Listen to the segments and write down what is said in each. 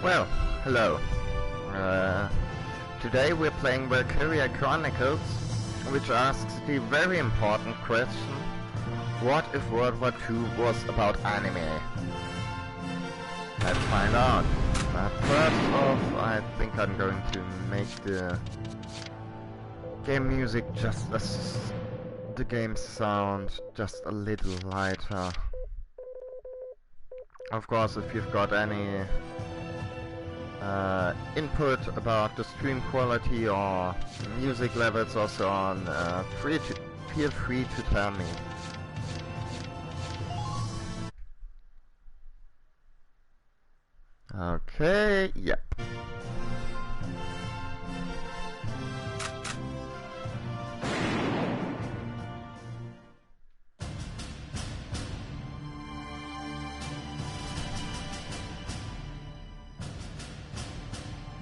Well, hello. Today we're playing Valkyria Chronicles, which asks the very important question: what if World War II was about anime? Let's find out. But first off, I think I'm going to make the game music just the game sound just a little lighter. Of course, if you've got any input about the stream quality or music levels or so on, feel free to tell me. Okay, yep.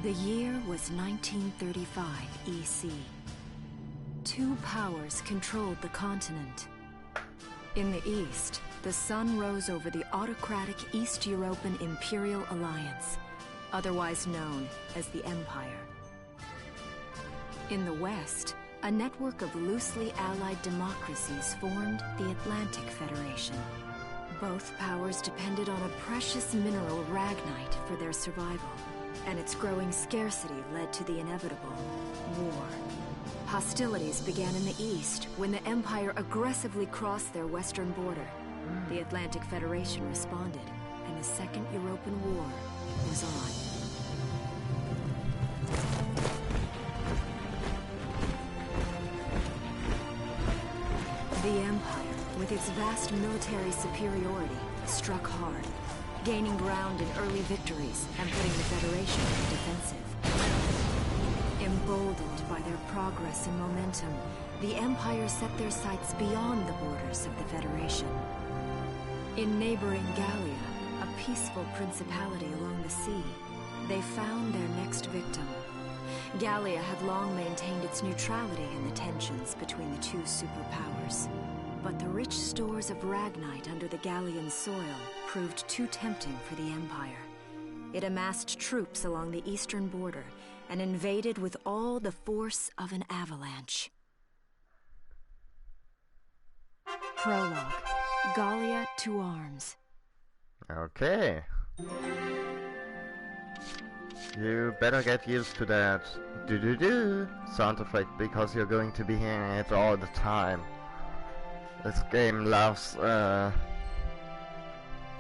The year was 1935 EC. Two powers controlled the continent. In the east, the sun rose over the autocratic East European Imperial Alliance, otherwise known as the Empire. In the west, a network of loosely allied democracies formed the Atlantic Federation. Both powers depended on a precious mineral ragnite for their survival, and its growing scarcity led to the inevitable war. Hostilities began in the east when the Empire aggressively crossed their western border. The Atlantic Federation responded, and the Second European War was on. The Empire, with its vast military superiority, struck hard, gaining ground in early victories and putting the Federation on the defensive. Emboldened by their progress and momentum, the Empire set their sights beyond the borders of the Federation. In neighboring Gallia, a peaceful principality along the sea, they found their next victim. Gallia had long maintained its neutrality in the tensions between the two superpowers. But the rich stores of ragnite under the Gallian soil proved too tempting for the Empire. It amassed troops along the eastern border and invaded with all the force of an avalanche. Prologue. Gallia to arms. Okay. You better get used to that do-do-do sound effect, because you're going to be hearing it all the time. This game loves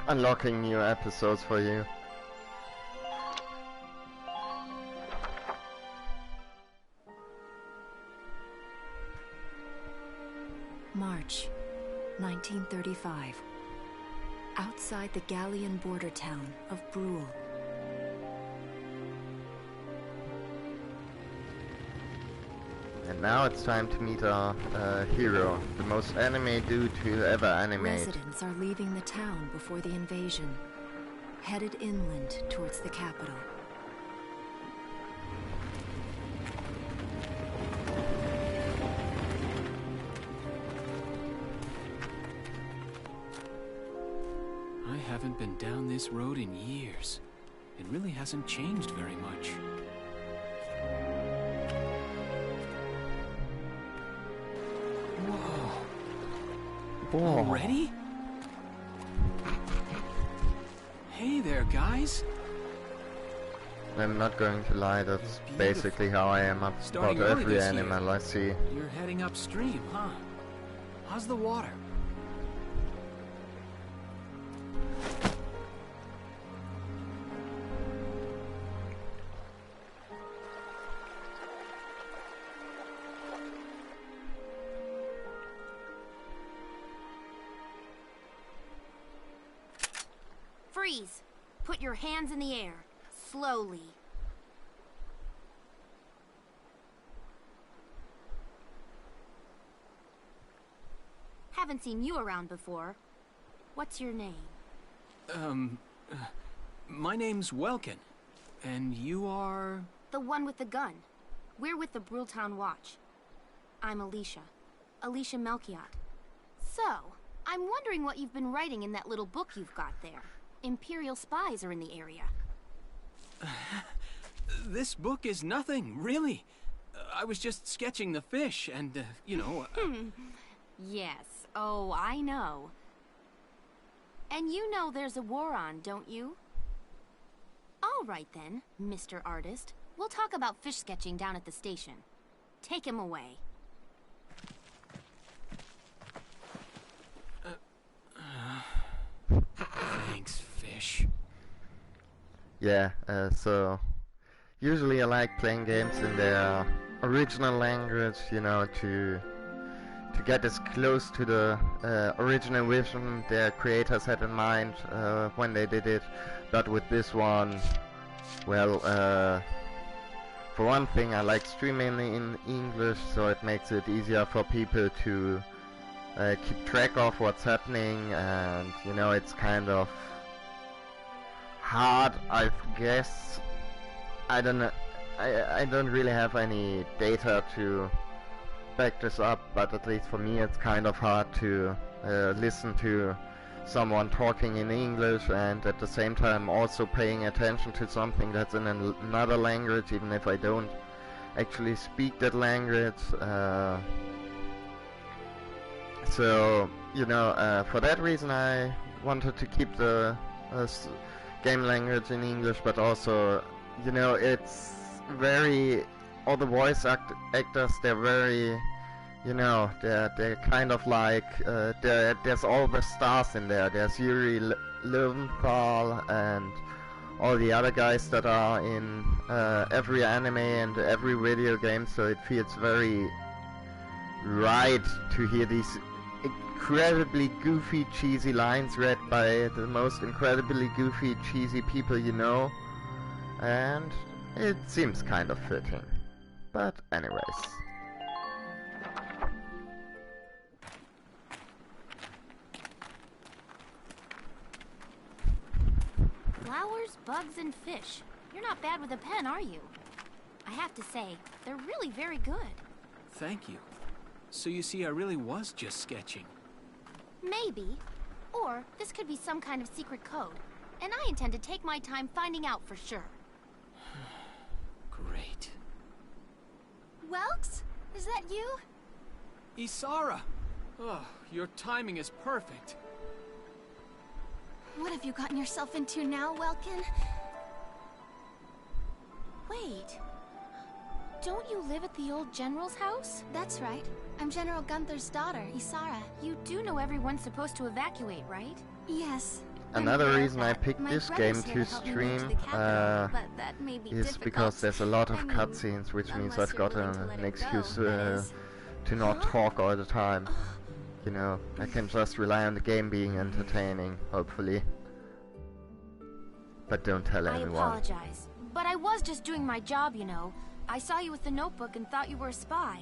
unlocking new episodes for you. March 1935. Outside the Gallian border town of Brule. And now it's time to meet our hero, the most anime dude to ever animate. Residents are leaving the town before the invasion, headed inland towards the capital. I haven't been down this road in years. It really hasn't changed very much. Whoa. Already? Hey there, guys. I'm not going to lie, that's basically how I am about every animal I see. You're heading upstream, huh? How's the water? Freeze! Put your hands in the air. Slowly. Haven't seen you around before. What's your name? My name's Welkin. And you are? The one with the gun. We're with the Bruletown Watch. I'm Alicia. Alicia Melchiot. So, I'm wondering what you've been writing in that little book you've got there. Imperial spies are in the area. This book is nothing, really. I was just sketching the fish, and, you know... Yes. Oh, I know. And you know there's a war on, don't you? All right then, Mr. Artist. We'll talk about fish sketching down at the station. Take him away. Thanks, fish. Yeah, so usually I like playing games in their original language, you know, to get as close to the original vision their creators had in mind when they did it. But with this one, well, for one thing, I like streaming in English, so it makes it easier for people to keep track of what's happening, and you know, it's kind of hard, I guess. I don't know. I don't really have any data to back this up, but at least for me it's kind of hard to listen to someone talking in English and at the same time also paying attention to something that's in another language, even if I don't actually speak that language. So, you know, for that reason I wanted to keep the game language in English, but also, you know, it's very... all the voice actors, they're very, you know, they're kind of like, there's all the stars in there. There's Yuri Lowenthal and all the other guys that are in every anime and every video game, so it feels very right to hear these incredibly goofy, cheesy lines read by the most incredibly goofy, cheesy people you know, and it seems kind of fitting. But anyways. Flowers, bugs, and fish. You're not bad with a pen, are you? I have to say, they're really very good. Thank you. So you see, I really was just sketching. Maybe. Or this could be some kind of secret code. And I intend to take my time finding out for sure. Great. Welks? Is that you? Isara! Oh, your timing is perfect. What have you gotten yourself into now, Welkin? Wait. Don't you live at the old General's house? That's right. I'm General Gunther's daughter, Isara. You do know everyone's supposed to evacuate, right? Yes. Another reason I picked this game to stream is because there's a lot of cutscenes, which means I've got an excuse to not talk all the time. You know, I can just rely on the game being entertaining, hopefully. But don't tell anyone. I apologize, but I was just doing my job, you know. I saw you with the notebook and thought you were a spy.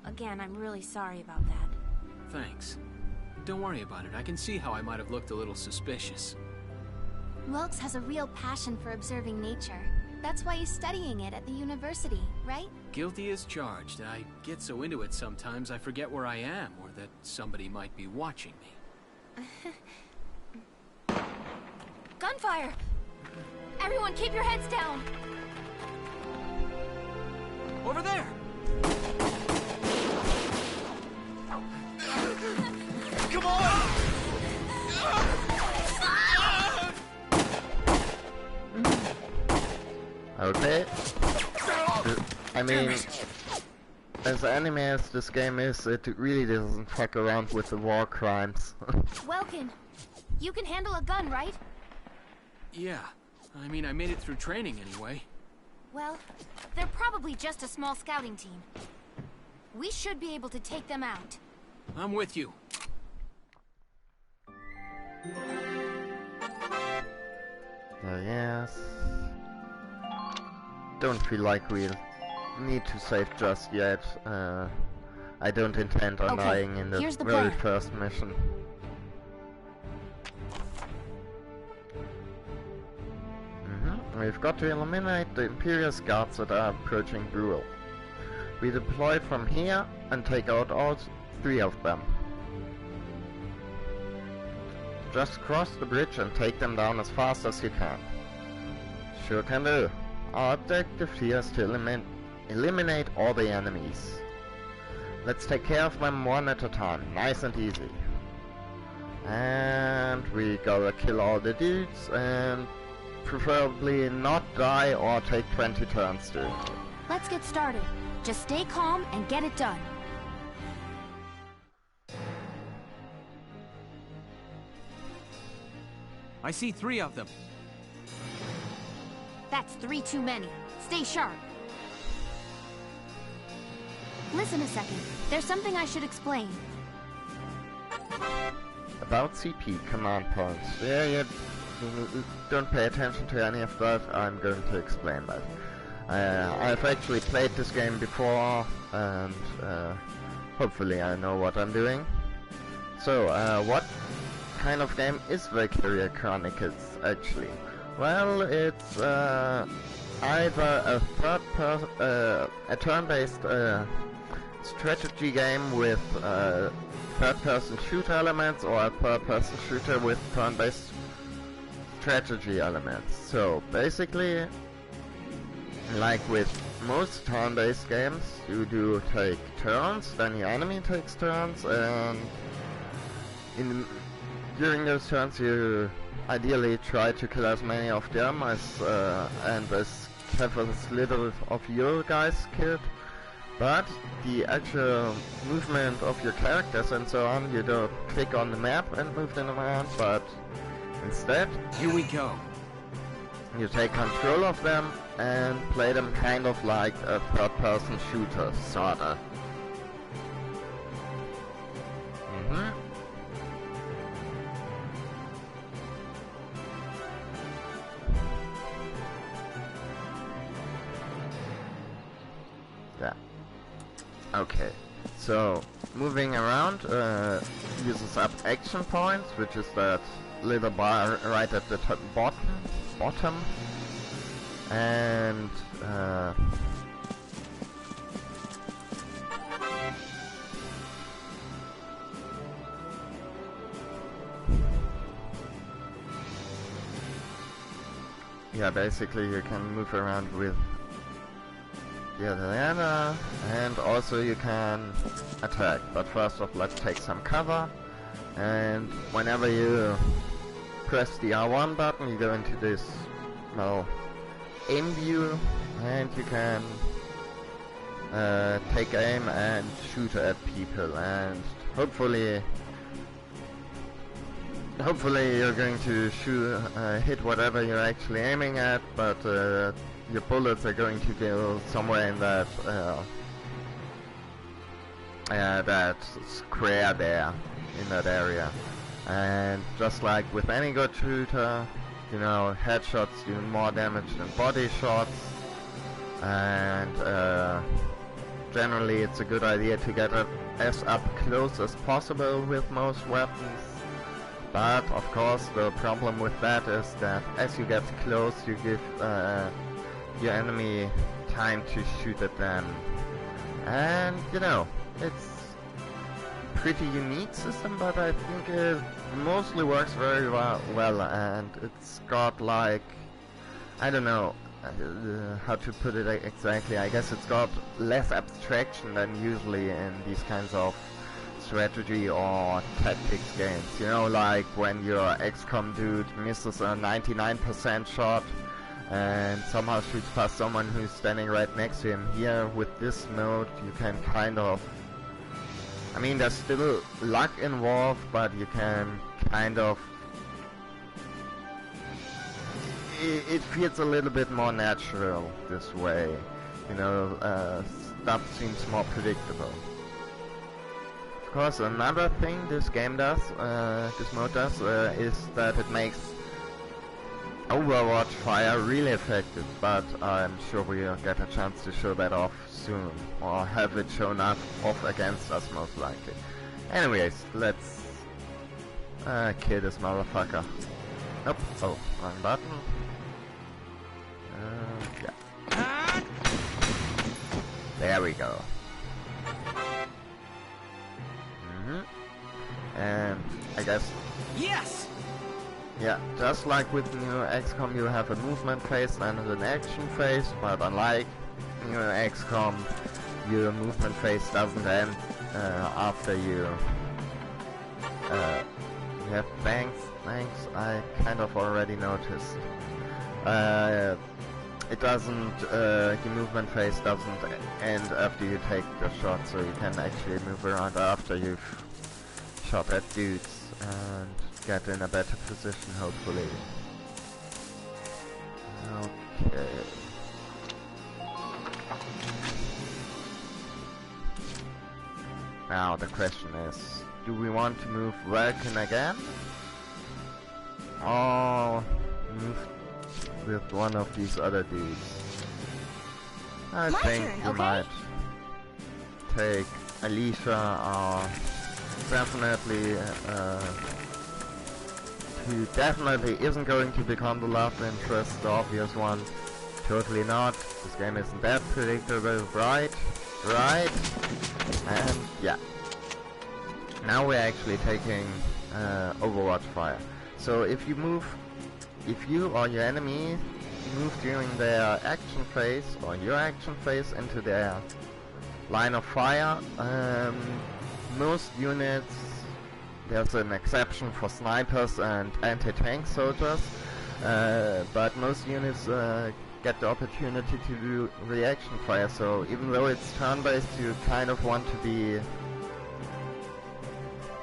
Again, I'm really sorry about that. Thanks. Don't worry about it. I can see how I might have looked a little suspicious. Welks has a real passion for observing nature. That's why he's studying it at the university, right? Guilty as charged. I get so into it sometimes I forget where I am, or that somebody might be watching me. Gunfire! Everyone keep your heads down! Over there! Come on! Okay. I mean, as anime as this game is, it really doesn't fuck around with the war crimes. Welkin, you can handle a gun, right? Yeah. I mean, I made it through training anyway. Well, they're probably just a small scouting team. We should be able to take them out. I'm with you. Yes. Don't feel like we'll need to save just yet. I don't intend on dying in the very first mission. We've got to eliminate the Imperial guards that are approaching Buell. We deploy from here and take out all 3 of them. Just cross the bridge and take them down as fast as you can. sure can do. Our objective here is to eliminate all the enemies. Let's take care of them one at a time, nice and easy. And we gotta kill all the dudes and preferably not die or take 20 turns doing it. Let's get started. Just stay calm and get it done. I see 3 of them. That's 3 too many. Stay sharp. Listen a second. There's something I should explain. About CP command points. Yeah, don't pay attention to any of that. I'm going to explain that. I've actually played this game before, and hopefully I know what I'm doing. So, what kind of game is Valkyria Chronicles actually? Well, it's either a turn-based strategy game with third-person shooter elements, or a third-person shooter with turn-based strategy elements. So basically, like with most turn-based games, you do take turns, then your enemy takes turns, and during those turns you ideally try to kill as many of them and have as little of your guys killed. But the actual movement of your characters and so on, you don't click on the map and move them around, but instead, here we go. You take control of them and play them kind of like a third-person shooter, sorta. Yeah. Okay. So, moving around uses up action points, which is that little bar right at the bottom, and yeah, basically you can move around with the other, and also you can attack. But first off, let's take some cover, and whenever you press the R1 button, you go into this, well, aim view, and you can take aim and shoot at people, and hopefully you're going to hit whatever you're actually aiming at, but your bullets are going to go somewhere in that that square there, in that area. And just like with any good shooter, you know, headshots do more damage than body shots, and generally it's a good idea to get as up close as possible with most weapons. But of course the problem with that is that as you get close, you give your enemy time to shoot at them. And you know, it's pretty unique system, but I think it mostly works very well, and it's got, like, I don't know how to put it exactly. I guess it's got less abstraction than usually in these kinds of strategy or tactics games. You know, like when your XCOM dude misses a 99% shot and somehow shoots past someone who's standing right next to him. Here, with this mode, you can kind of, I mean, there's still luck involved, but you can kind of, it feels a little bit more natural this way. You know, stuff seems more predictable. Of course, another thing this game does, this mode does, is that it makes Overwatch fire really effective, but I'm sure we'll get a chance to show that off soon, or have it shown up off against us most likely. Anyways, let's kill this motherfucker. Nope. Oh, wrong button. Yeah. There we go. And I guess. Yes. Yeah, just like with new XCOM, you have a movement phase and an action phase, but unlike new XCOM, your movement phase doesn't end after you have banks. I kind of already noticed. It doesn't. Your movement phase doesn't end after you take the shot, so you can actually move around after you've shot at dudes and get in a better position, hopefully. Okay. Now the question is, do we want to move Vulcan again? Or move with one of these other dudes? I think we might take Alicia, or definitely who definitely isn't going to become the love interest, the obvious one. Totally not. This game isn't that predictable, right? Right? And yeah. Now we're actually taking Overwatch fire. So if you or your enemy move during their action phase or your action phase into their line of fire, most units, there's an exception for snipers and anti-tank soldiers, but most units get the opportunity to do reaction fire. So even though it's turn-based, you kind of want to be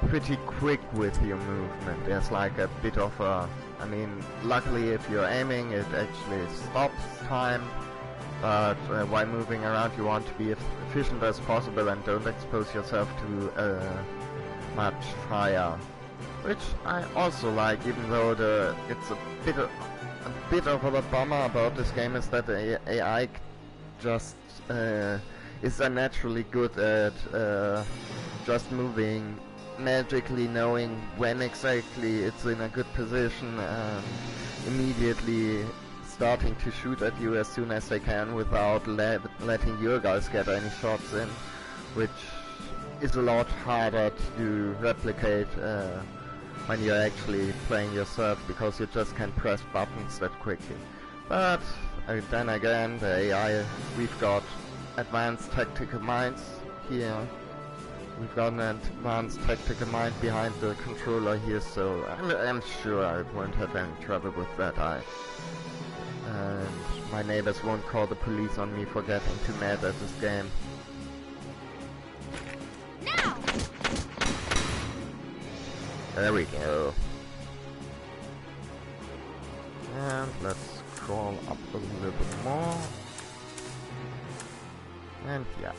pretty quick with your movement. There's like a bit of a, I mean, luckily if you're aiming it actually stops time, but while moving around you want to be as efficient as possible and don't expose yourself to much fire, which I also like, even though it's a bit of a bummer about this game is that the AI just is unnaturally good at just moving magically, knowing when exactly it's in a good position and immediately starting to shoot at you as soon as they can without letting your guys get any shots in, which is a lot harder to replicate when you're actually playing yourself, because you just can't press buttons that quickly. But then again, the AI, we've got advanced tactical minds here. We've got an advanced tactical mind behind the controller here, so I'm sure I won't have any trouble with that. And my neighbors won't call the police on me for getting too mad at this game. Now! There we go. And let's scroll up a little bit more. And yeah.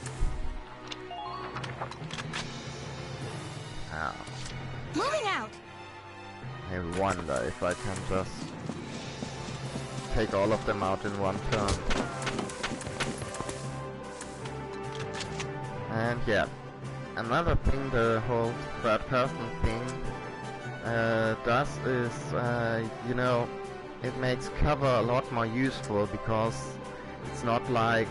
Now. Moving out! I wonder if I can just take all of them out in one turn. And yeah. Another thing the whole third person thing does is, you know, it makes cover a lot more useful, because it's not like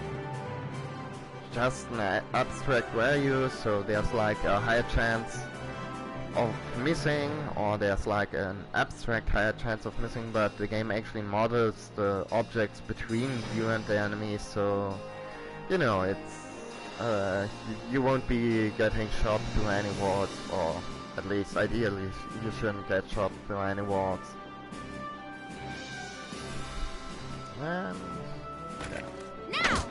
just an abstract value, so there's like a higher chance of missing, or there's like an abstract higher chance of missing, but the game actually models the objects between you and the enemy, so, you know, it's you won't be getting shot through any walls, or at least ideally you shouldn't get shot through any walls. And yeah. Now!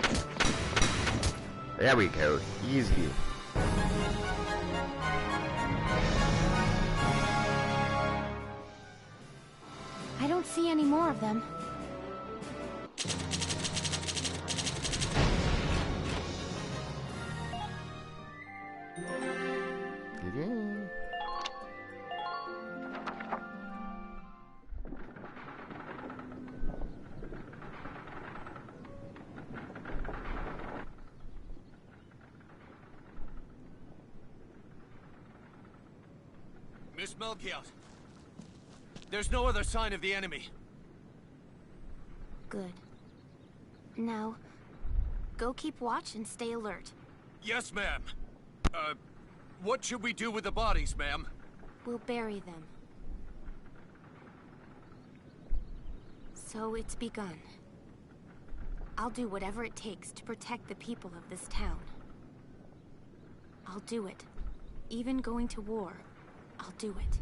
There we go, easy. I don't see any more of them. Miss Melchiot, there's no other sign of the enemy. Good. Now, go keep watch and stay alert. Yes, ma'am. What should we do with the bodies, ma'am? We'll bury them. So it's begun. I'll do whatever it takes to protect the people of this town. I'll do it. Even going to war, I'll do it.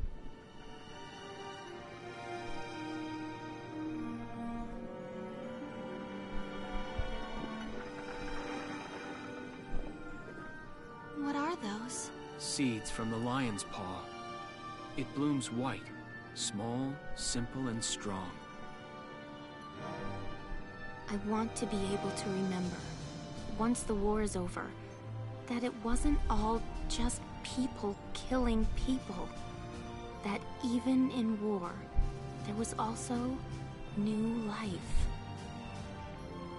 What are those? Seeds from the lion's paw. It blooms white, small, simple, and strong. I want to be able to remember, once the war is over, that it wasn't all just people killing people. That even in war, there was also new life.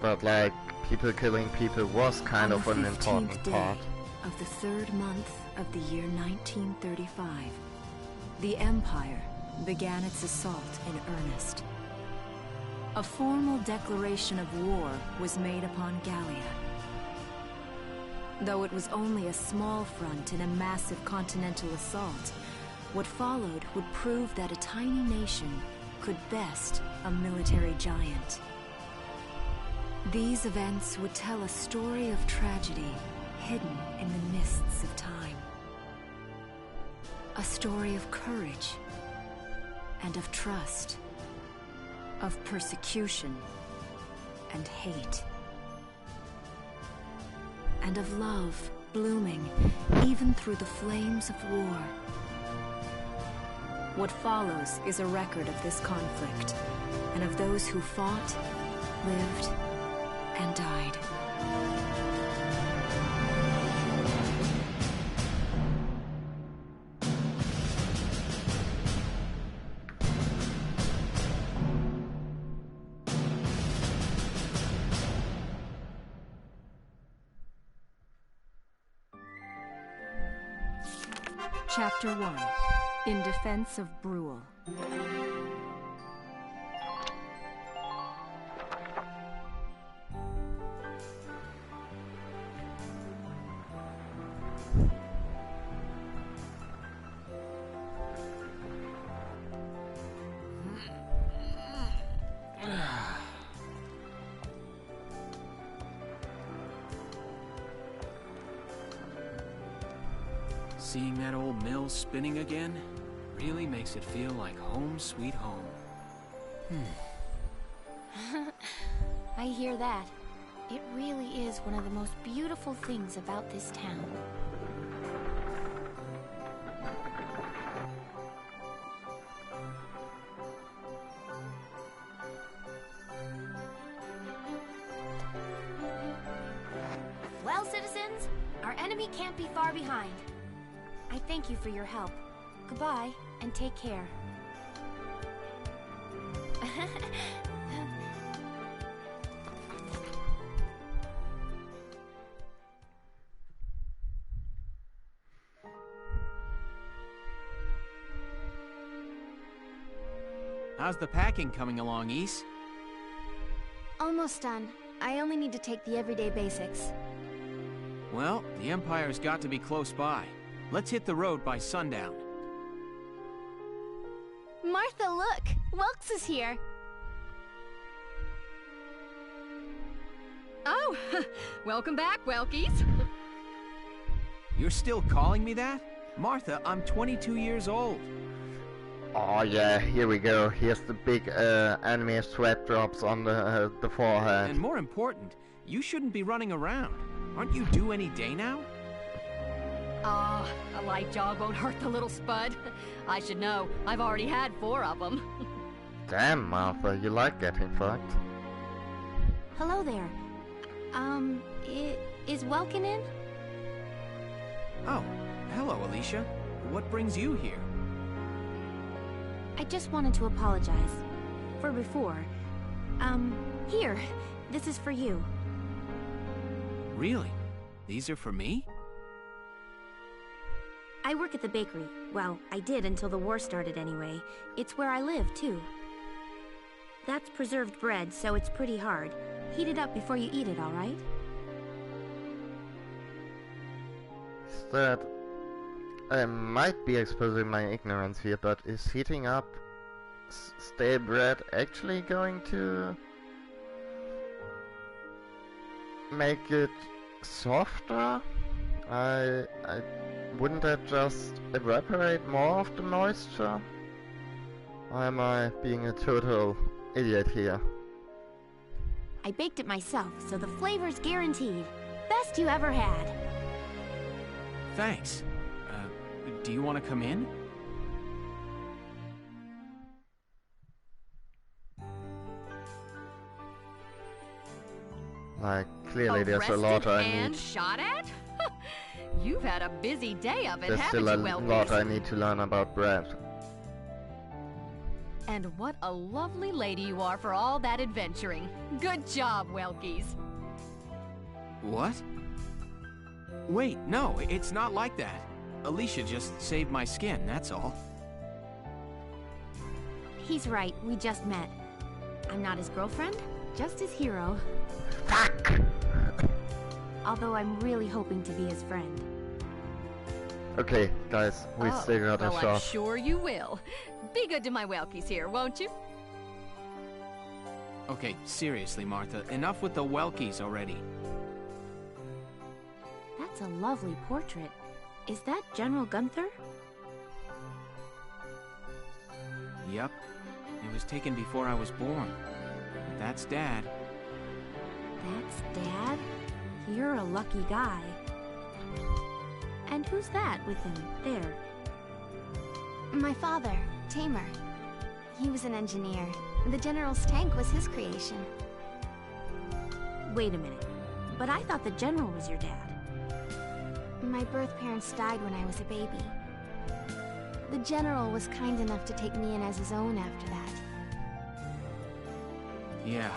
But like, people killing people was kind of an important part. Of the third month of the year 1935, the Empire began its assault in earnest. A formal declaration of war was made upon Gallia. Though it was only a small front in a massive continental assault, what followed would prove that a tiny nation could best a military giant. These events would tell a story of tragedy hidden in the mists of time. A story of courage and of trust, of persecution and hate, and of love blooming even through the flames of war. What follows is a record of this conflict, and of those who fought, lived, and died. Chapter 1. In Defense of Brule. Seeing that old mill spinning again really makes it feel like home sweet home. I hear that. It really is one of the most beautiful things about this town. Well, citizens, our enemy can't be far behind. I thank you for your help. Goodbye, and take care. How's the packing coming along, Ys? Almost done. I only need to take the everyday basics. Well, the Empire's got to be close by. Let's hit the road by sundown. Martha, look! Welks is here! Oh, welcome back, Welkies. You're still calling me that? Martha, I'm 22 years old. Oh yeah, here we go. Here's the big anime sweat drops on the forehead. And more important, you shouldn't be running around. Aren't you due any day now? Ah, a light jog won't hurt the little spud. I should know. I've already had 4 of them. Damn, Martha, you like getting fucked. Hello there. Is Welkin in? Oh, hello, Alicia. What brings you here? I just wanted to apologize. For before. Here. This is for you. Really? These are for me? I work at the bakery. Well, I did until the war started anyway. It's where I live, too. That's preserved bread, so it's pretty hard. Heat it up before you eat it, all right? That I might be exposing my ignorance here, but is heating up stale bread actually going to make it softer? I wouldn't that just evaporate more of the moisture? Or am I being a total idiot here? I baked it myself, so the flavor's guaranteed. Best you ever had. Thanks. Do you want to come in? Like, clearly there's a lot I and need. shot at? You've had a busy day of it, There's haven't still you, a Welkies? lot I need to learn about bread. And what a lovely lady you are for all that adventuring. Good job, Welkies. What? Wait, no, it's not like that. Alicia just saved my skin, that's all. He's right, we just met. I'm not his girlfriend, just his hero. Fuck! Although I'm really hoping to be his friend. Okay, guys, we still got a well, I'm shot. sure you will. Be good to my Welkies here, won't you? Okay, seriously, Martha, enough with the Welkies already. That's a lovely portrait. Is that General Gunther? Yep. It was taken before I was born. That's Dad. That's Dad? You're a lucky guy. And who's that with him, there? My father, Tamer. He was an engineer. The General's tank was his creation. Wait a minute. But I thought the General was your dad. My birth parents died when I was a baby. The General was kind enough to take me in as his own after that. Yeah.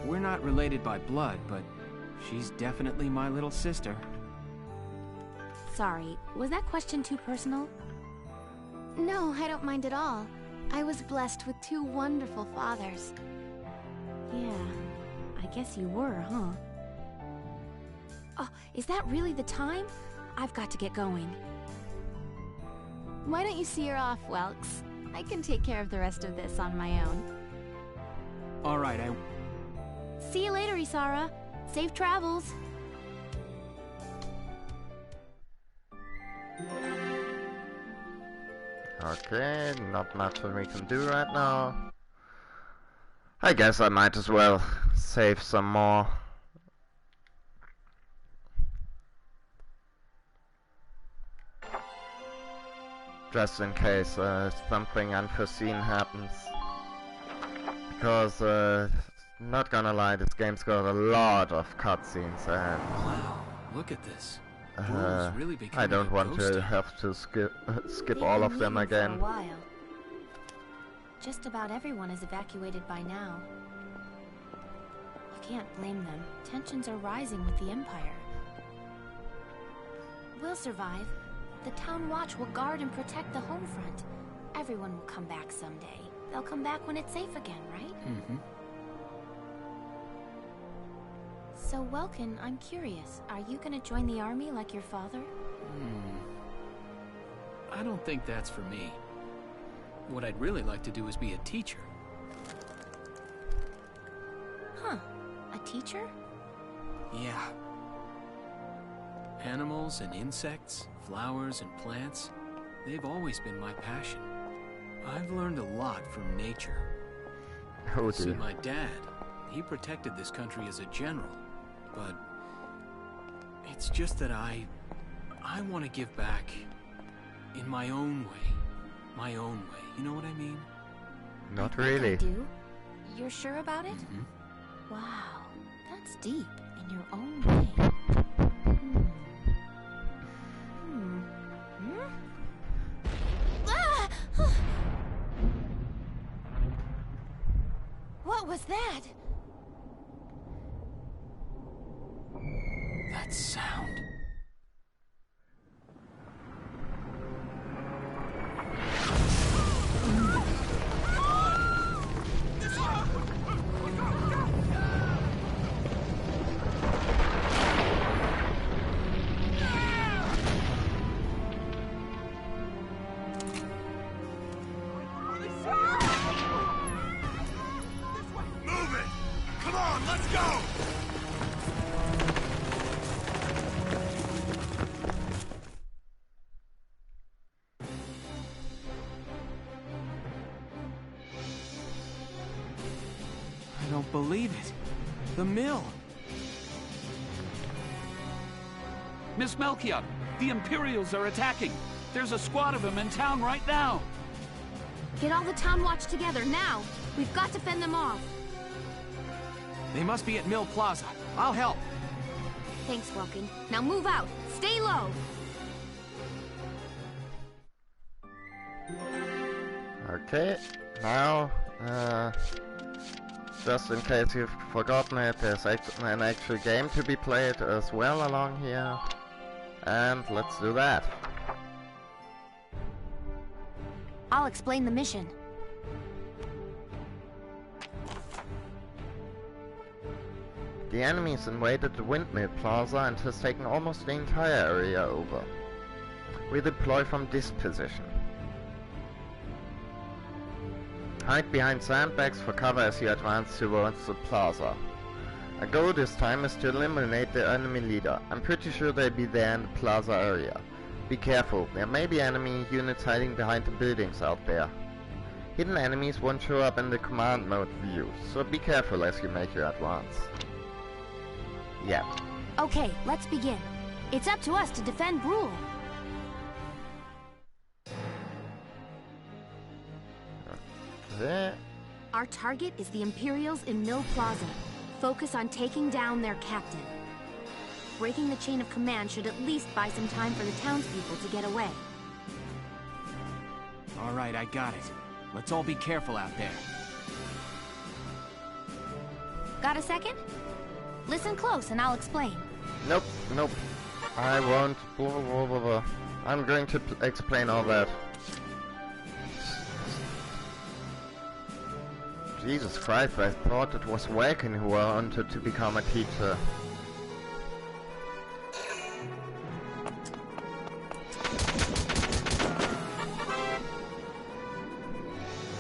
We're not related by blood, but she's definitely my little sister. Sorry, was that question too personal? No, I don't mind at all. I was blessed with two wonderful fathers. Yeah, I guess you were, huh? Oh, is that really the time? I've got to get going. Why don't you see her off, Welks? I can take care of the rest of this on my own. Alright, See you later, Isara. Safe travels. Okay, not much that we can do right now. I guess I might as well save some more. Just in case something unforeseen happens. Because, not gonna lie, this game's got a lot of cutscenes and... Wow, look at this. Bruno's really I becoming don't a want to ghosty. have to skip They've all been of them leaving for again. a while. Just about everyone is evacuated by now. You can't blame them. Tensions are rising with the Empire. We'll survive. The Town Watch will guard and protect the home front. Everyone will come back someday. They'll come back when it's safe again, right? Mm-hmm. So, Welkin, I'm curious. Are you gonna join the army like your father? I don't think that's for me. What I'd really like to do is be a teacher. Huh. A teacher? Yeah. Animals and insects, flowers and plants, they've always been my passion. I've learned a lot from nature. Oh See, dear. my dad, he protected this country as a general, but it's just that I want to give back in my own way. My own way. You know what I mean? Not I think really. I do. You're sure about it? Mm-hmm. Wow, that's deep in your own way. Ah! What was that? That sound. The mill. Miss Melchior, the Imperials are attacking. There's a squad of them in town right now. Get all the town watch together now. We've got to fend them off. They must be at Mill Plaza. I'll help. Thanks, Vulcan. Now move out. Stay low. Okay, now, just in case you've forgotten it, there's an actual game to be played as well along here. And let's do that. I'll explain the mission. The enemies invaded the Windmill Plaza and has taken almost the entire area over. We deploy from this position. Hide behind sandbags for cover as you advance towards the plaza. Our goal this time is to eliminate the enemy leader. I'm pretty sure they'll be there in the plaza area. Be careful, there may be enemy units hiding behind the buildings out there. Hidden enemies won't show up in the command mode view, so be careful as you make your advance. Yeah. Okay, let's begin. It's up to us to defend Brule. Okay. Our target is the Imperials in Mill Plaza. Focus on taking down their captain. Breaking the chain of command should at least buy some time for the townspeople to get away. All right, I got it. Let's all be careful out there. Got a second? Listen close and I'll explain. Nope, nope. I won't. Blah, blah, blah, blah. I'm going to explain all that. Jesus Christ, I thought it was Vulcan who wanted to become a teacher.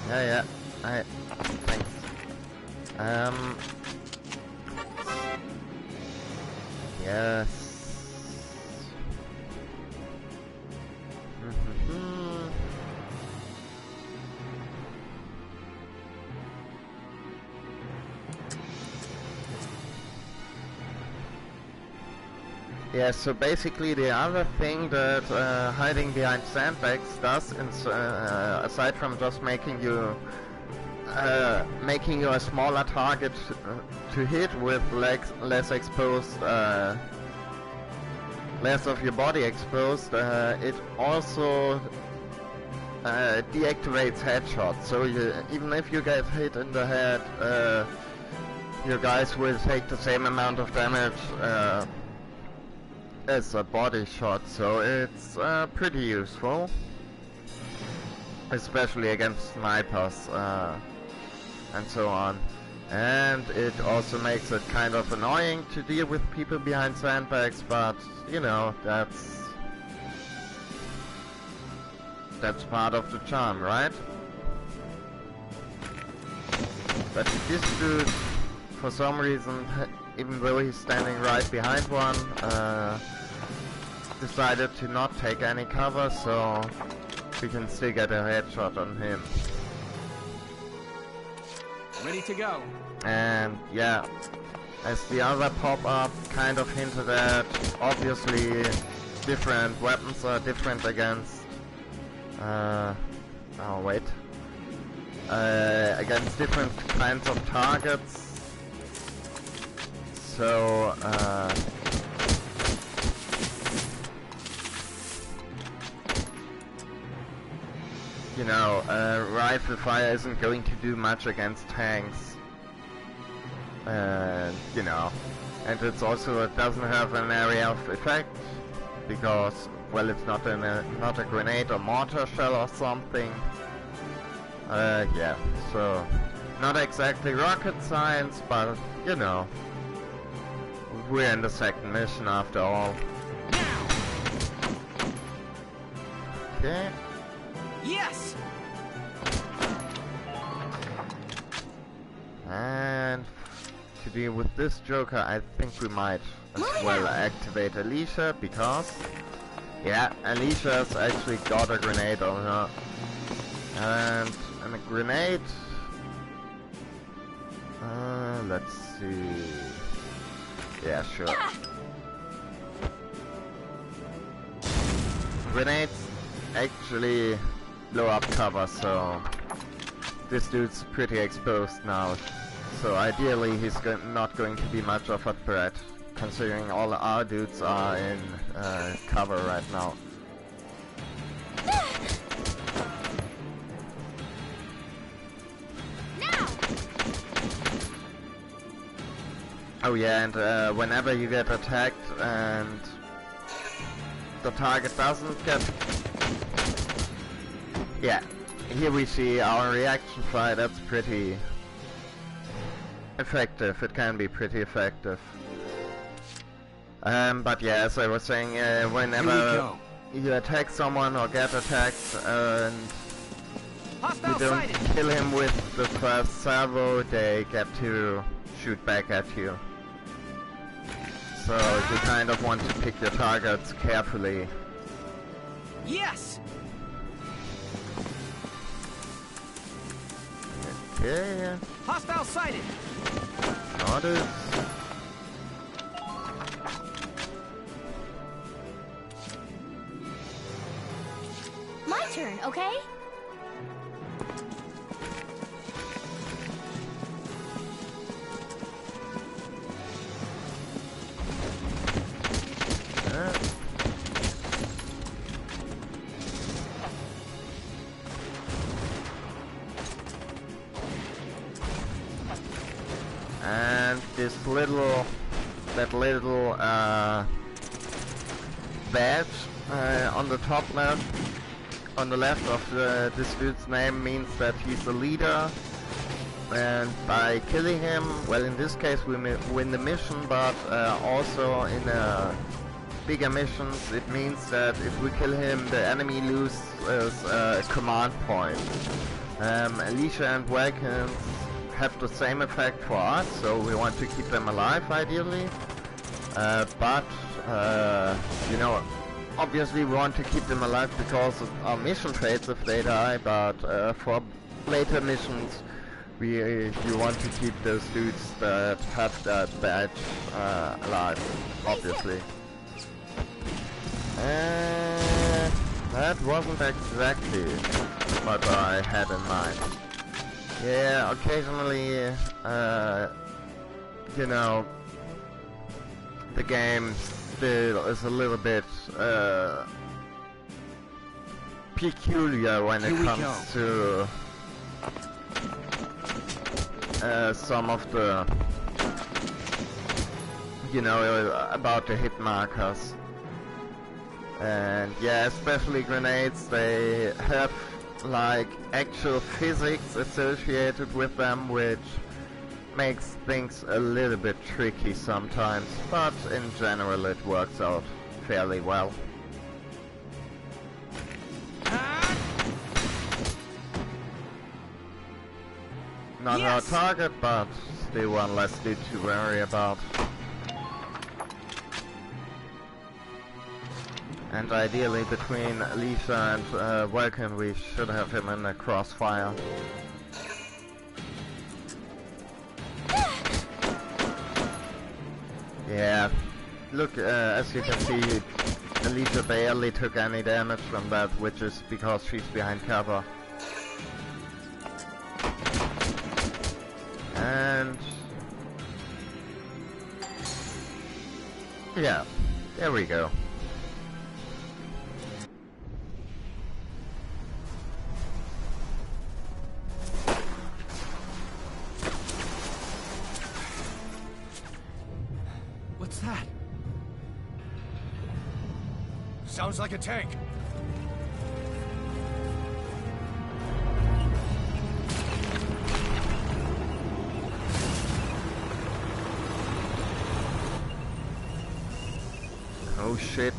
Yeah, thanks. Yes. Yeah, so basically the other thing that hiding behind sandbags does, aside from just making you a smaller target to hit with less exposed, less of your body exposed, it also deactivates headshots. So even if you get hit in the head, your guys will take the same amount of damage as a body shot, so it's pretty useful, especially against snipers and so on. And it also makes it kind of annoying to deal with people behind sandbags, but you know, that's part of the charm, right? But this dude, for some reason, even though he's standing right behind one, decided to not take any cover, so we can still get a headshot on him. Ready to go. And yeah, as the other pop-up kind of hinted at, obviously different weapons are different against against different kinds of targets. So you know, rifle fire isn't going to do much against tanks, and you know, and it doesn't have an area of effect because, well, it's not a grenade or mortar shell or something. Yeah, so not exactly rocket science, but you know, we're in the second mission after all. Okay. Yes! And to deal with this Joker, I think we might as well activate Alicia, because yeah, Alicia's actually got a grenade on her. And a grenade, let's see. Yeah, sure. Grenades actually blow up cover, so this dude's pretty exposed now. So ideally he's not going to be much of a threat, considering all our dudes are in cover right now. Oh yeah, and whenever you get attacked and the target doesn't get... Yeah, here we see our reaction fire. That's pretty effective. It can be pretty effective. But yeah, as I was saying, whenever you attack someone or get attacked and you don't kill him with the first salvo, they get to shoot back at you. So you kind of want to pick your targets carefully. Yes. Okay. Hostile sighted. Noted. My turn, okay? And that little badge on the top left, on the left of this dude's name means that he's the leader. And by killing him, well, in this case we win the mission, but also in bigger missions it means that if we kill him, the enemy loses a command point. Alicia and Welkins have the same effect for us, so we want to keep them alive ideally. But you know, obviously we want to keep them alive because of our mission fates if they die, but for later missions you want to keep those dudes that have that badge alive, obviously. And that wasn't exactly what I had in mind. Yeah, occasionally, you know, the game still is a little bit peculiar when it comes to some of the, you know, about the hit markers. And yeah, especially grenades, they have like actual physics associated with them, which makes things a little bit tricky sometimes, but in general it works out fairly well. Not our target, but still one less dude to worry about. And ideally between Alicia and Vulcan we should have him in a crossfire. Yeah, look, as you can see, Alicia barely took any damage from that, which is because she's behind cover. And yeah, there we go. What's that? Sounds like a tank. Oh shit.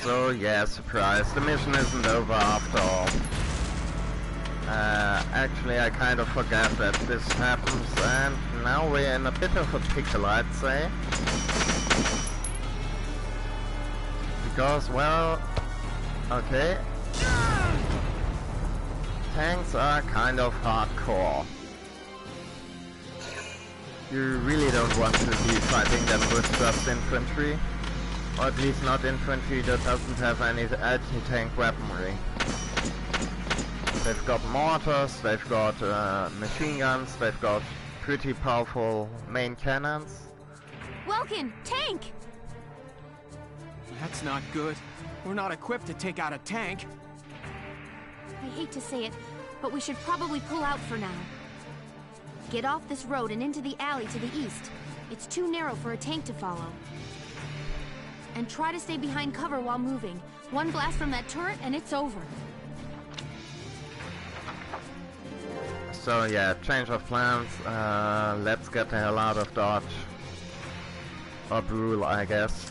So yeah, surprise, the mission isn't over after all. Actually I kind of forgot that this happens, and now we're in a bit of a pickle, I'd say. Because, well, okay. Tanks are kind of hardcore. You really don't want to be fighting them with just infantry. Or at least not infantry that doesn't have any anti-tank weaponry. They've got mortars, they've got machine guns, they've got pretty powerful main cannons. Welkin, tank! That's not good. We're not equipped to take out a tank. I hate to say it, but we should probably pull out for now. Get off this road and into the alley to the east. It's too narrow for a tank to follow. And try to stay behind cover while moving. One blast from that turret and it's over. So yeah, change of plans. Let's get the hell out of Dodge. Or Brule, I guess.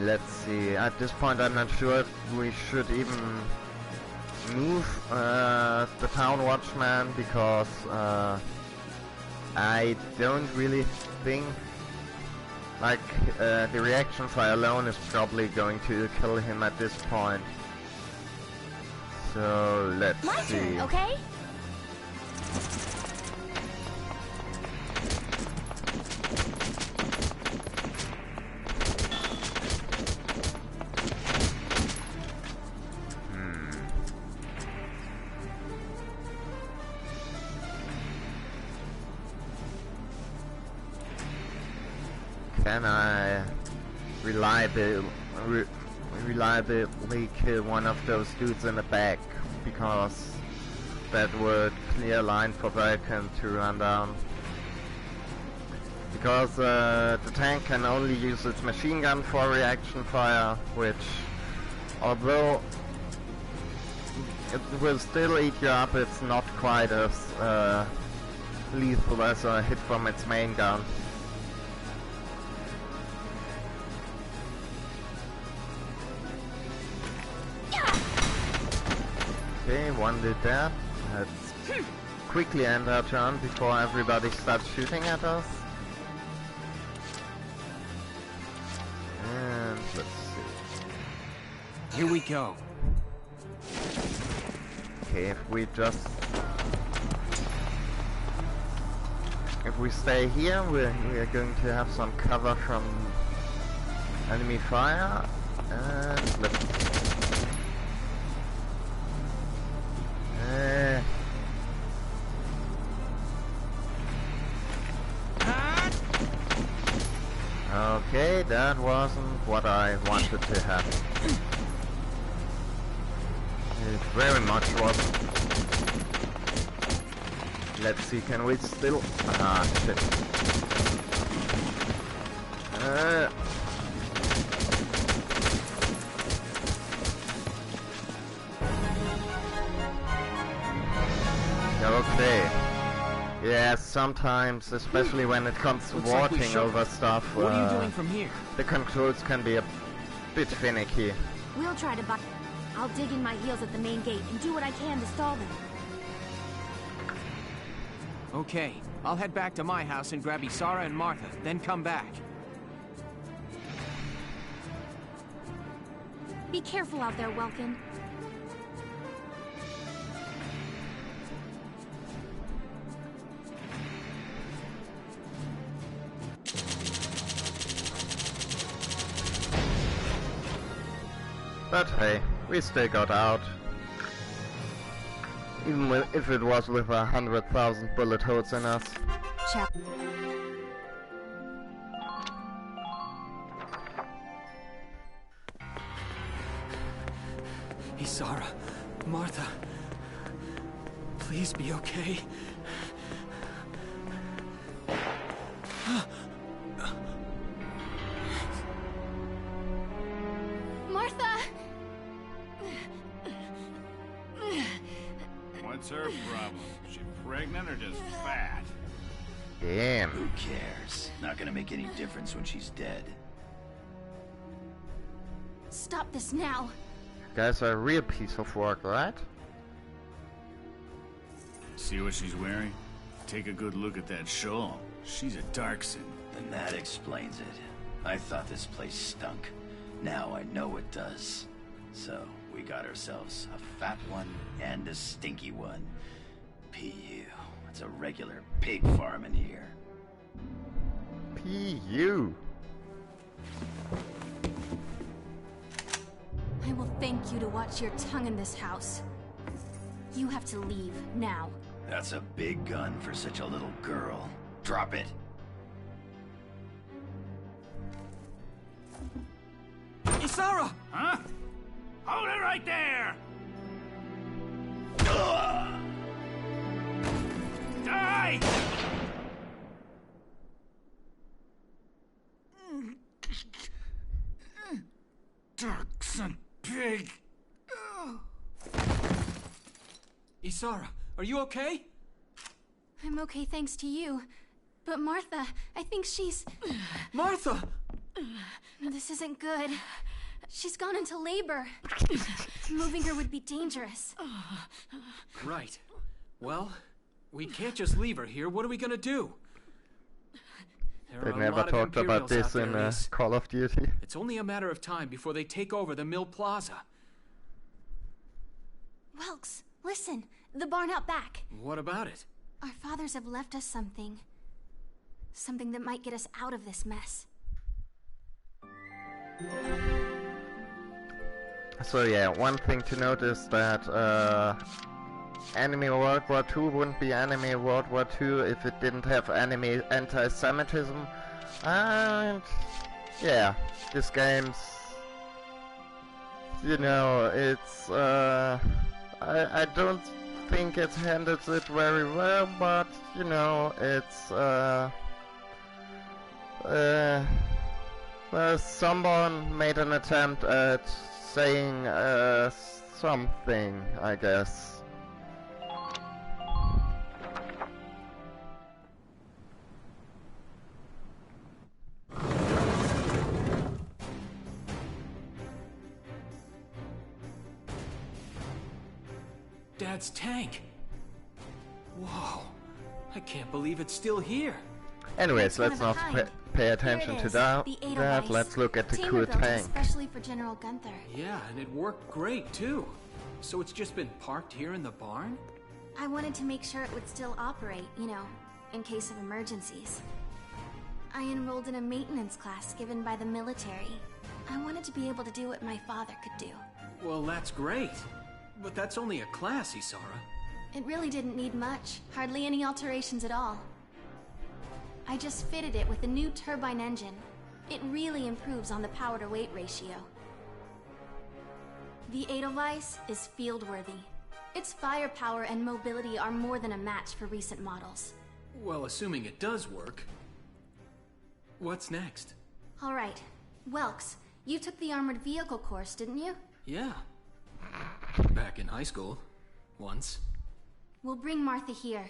Let's see. At this point I'm not sure if we should even move the town watchman, because I don't really think like the reaction fire alone is probably going to kill him at this point. So let's see. My turn, okay? Can I reliably kill one of those dudes in the back? Because that would clear line for Vulcan to run down. Because the tank can only use its machine gun for reaction fire, which, although it will still eat you up, it's not quite as lethal as a hit from its main gun. Okay, one did that. Let's quickly end our turn before everybody starts shooting at us. And let's see. Here we go. Okay, if we stay here, we're going to have some cover from enemy fire. And let's okay, that wasn't what I wanted to happen. It very much wasn't. Let's see, can we still... Ah, shit. Okay. Yeah, sometimes, especially when it comes to walking over stuff, what are you doing from here? the controls can be a bit finicky. We'll try to buy... I'll dig in my heels at the main gate and do what I can to stall them. Okay, I'll head back to my house and grab Isara and Martha, then come back. Be careful out there, Welkin. But hey, we still got out. Even if it was with 100,000 bullet holes in us. Isara, Martha, please be okay. Martha! What's her problem? She pregnant or just fat? Damn. Who cares? Not gonna make any difference when she's dead. Stop this now. Guys are a real piece of work, right? See what she's wearing? Take a good look at that shawl. She's a Darkson. And that explains it. I thought this place stunk. Now I know it does. So, we got ourselves a fat one and a stinky one. P.U. It's a regular pig farm in here. P.U. I will thank you to watch your tongue in this house. You have to leave, now. That's a big gun for such a little girl. Drop it. Isara! Huh? Hold it right there! Die! Darkson pig! Isara, are you okay? I'm okay thanks to you. But Martha, I think she's... Martha! This isn't good. She's gone into labor. Moving her would be dangerous. Right. Well, we can't just leave her here. What are we gonna do? There They are a never lot of talked about Imperials this out there, in Reese. Call of Duty. It's only a matter of time before they take over the Mill Plaza. Welks, listen. The barn out back. What about it? Our fathers have left us something. Something that might get us out of this mess. So yeah, one thing to note is that anime World War II wouldn't be anime World War II if it didn't have anime anti-Semitism. And yeah, this game's, you know, it's I don't think it handles it very well, but you know, it's well, someone made an attempt at saying something, I guess. Dad's tank. Whoa. I can't believe it's still here. Anyways, It's one let's of a not kind. pay Here attention it to is, that. the Edelweiss. Let's look at the Taylor cool built it tank. especially for General Gunther. Yeah, and it worked great, too. So it's just been parked here in the barn? I wanted to make sure it would still operate, you know, in case of emergencies. I enrolled in a maintenance class given by the military. I wanted to be able to do what my father could do. Well, that's great. But that's only a class, Isara. It really didn't need much, hardly any alterations at all. I just fitted it with a new turbine engine. It really improves on the power-to-weight ratio. The Edelweiss is field-worthy. Its firepower and mobility are more than a match for recent models. Well, assuming it does work. What's next? All right, Welks, you took the armored vehicle course, didn't you? Yeah. Back in high school. Once. We'll bring Martha here.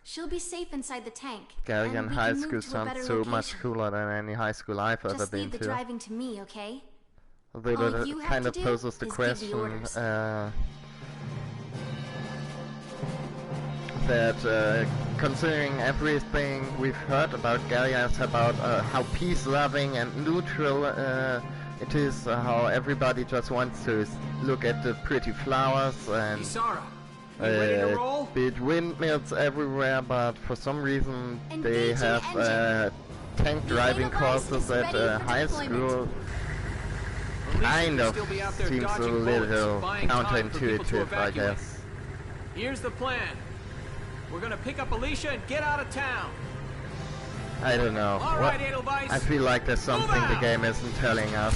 She'll be safe inside the tank. Gallian and we High can School move to a sounds better so much location. cooler than any high school I've ever Just been leave the to. driving to me, okay? Although All that you have kind to of do poses the is give the question orders. that considering everything we've heard about Gallias, about how peace-loving and neutral it is, how everybody just wants to look at the pretty flowers and Isara, you ready to roll? big windmills everywhere, but for some reason they Engaging have engine. tank driving Edelweiss courses is at ready for high deployment. school. Alicia Kind will of still be out there seems a dodging bullets, little buying time for people to counterintuitive, I evacuate. guess. Here's the plan. We're gonna pick up Alicia and get out of town. I don't know. All right, Edelweiss. I feel like there's something the out. game isn't telling us.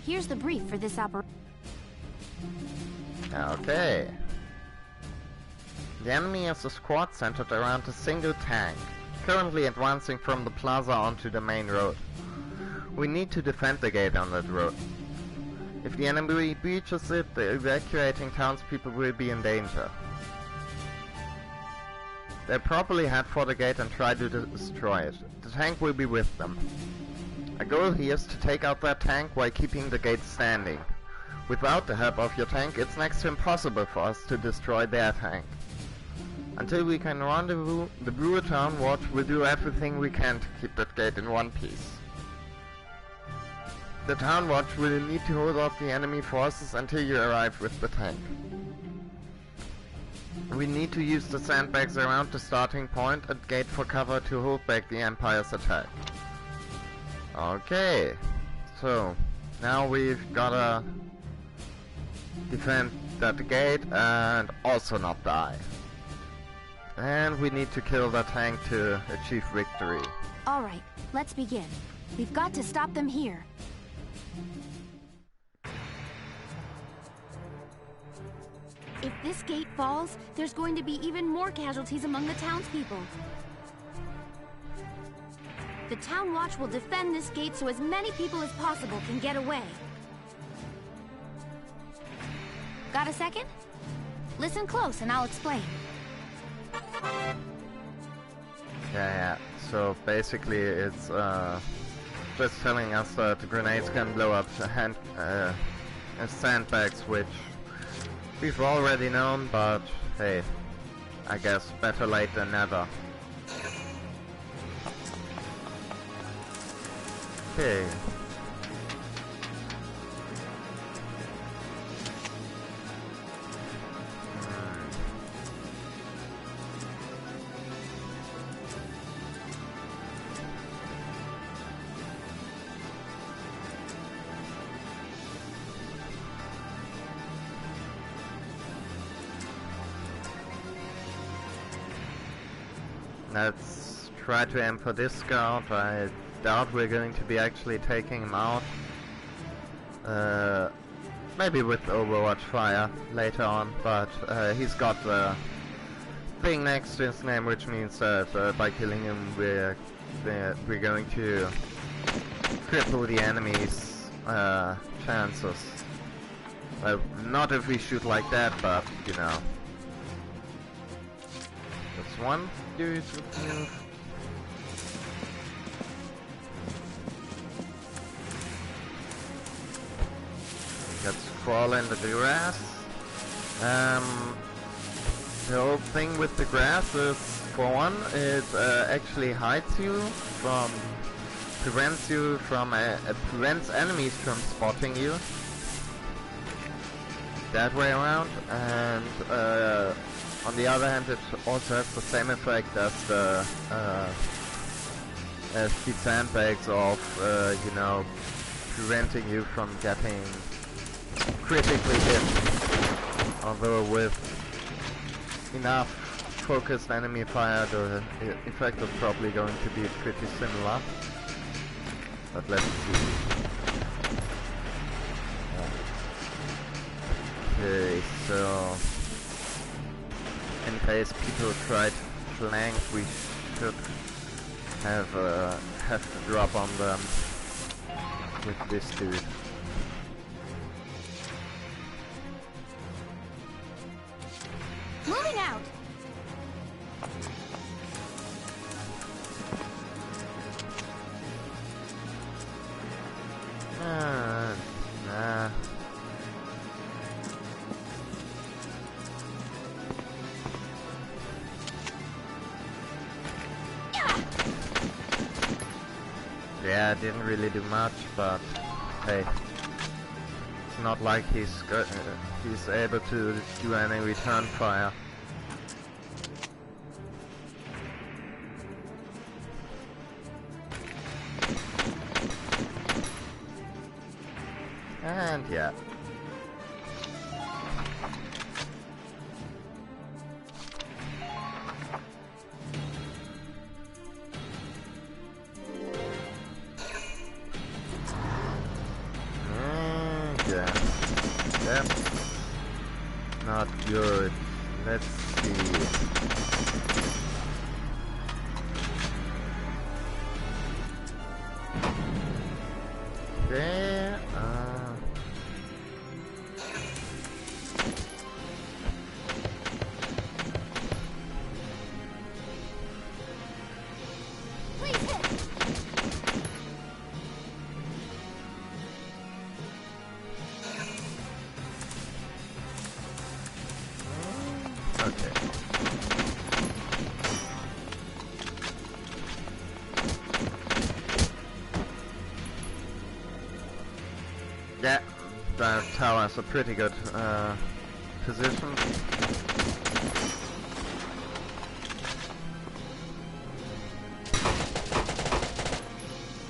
Here's the brief for this operation. Okay. The enemy is a squad centered around a single tank, currently advancing from the plaza onto the main road. We need to defend the gate on that road. If the enemy breaches it, the evacuating townspeople will be in danger. They'll probably head for the gate and try to destroy it. The tank will be with them. Our goal here is to take out that tank while keeping the gate standing. Without the help of your tank, it's next to impossible for us to destroy their tank. Until we can rendezvous, the Brewer Town Watch will do everything we can to keep that gate in one piece. The Town Watch will need to hold off the enemy forces until you arrive with the tank. We need to use the sandbags around the starting point and gate for cover to hold back the Empire's attack. Okay, so now we've gotta defend that gate and also not die. And we need to kill that tank to achieve victory. Alright, let's begin. We've got to stop them here. If this gate falls, there's going to be even more casualties among the townspeople. The Town Watch will defend this gate so as many people as possible can get away. Got a second? Listen close and I'll explain. Yeah. So basically it's just telling us that the grenades can blow up sandbags, which we've already known, but hey, I guess better late than never. Okay. Let's try to aim for this scout. I doubt we're going to be actually taking him out. Maybe with Overwatch fire later on, but he's got the thing next to his name, which means that by killing him we're going to cripple the enemy's chances. Well, not if we shoot like that, but you know. That's one dude with move. Let's crawl into the grass. The whole thing with the grass is, for one, it actually hides you from, prevents enemies from spotting you. That way around, and on the other hand, it also has the same effect as the sandbags of, you know, preventing you from getting critically hit. Although with enough focused enemy fire, the effect is probably going to be pretty similar. But let's see. Okay, so in case people try to flank, we should have to drop on them with this dude. Moving out! Nah. Yeah, didn't really do much, but hey, it's not like he's able to do any return fire. And yeah. again. That's not good. Let's see. Okay, yeah, the tower's a pretty good position.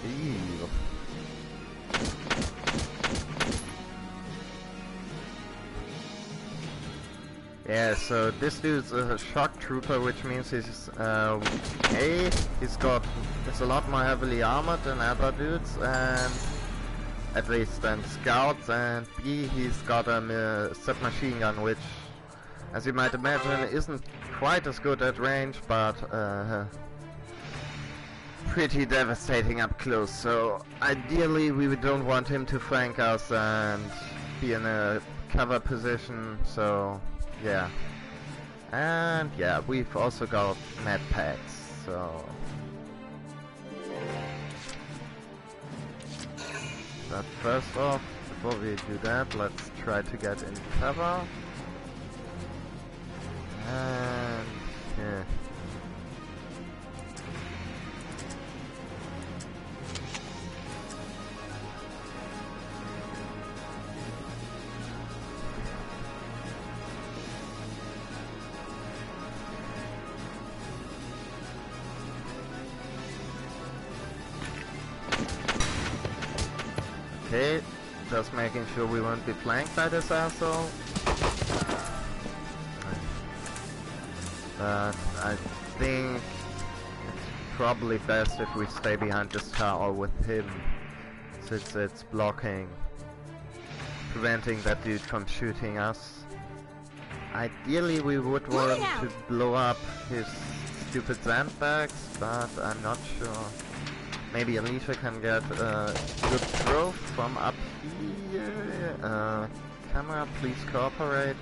Ew. Yeah, so this dude's a shock trooper, which means he's A, he's a lot more heavily armored than other dudes, and at least than scouts, and B, he's got a submachine gun, which, as you might imagine, isn't quite as good at range, but pretty devastating up close. So ideally we don't want him to flank us and be in a cover position, so yeah. And yeah, we've also got med packs, so but first off, before we do that, let's try to get in cover. And yeah. Okay, just making sure we won't be flanked by this asshole. But I think it's probably best if we stay behind this tower with him, since it's blocking, preventing that dude from shooting us. Ideally we would want to blow up his stupid sandbags, but I'm not sure. Maybe Alicia can get a good throw from up here. Camera, please cooperate.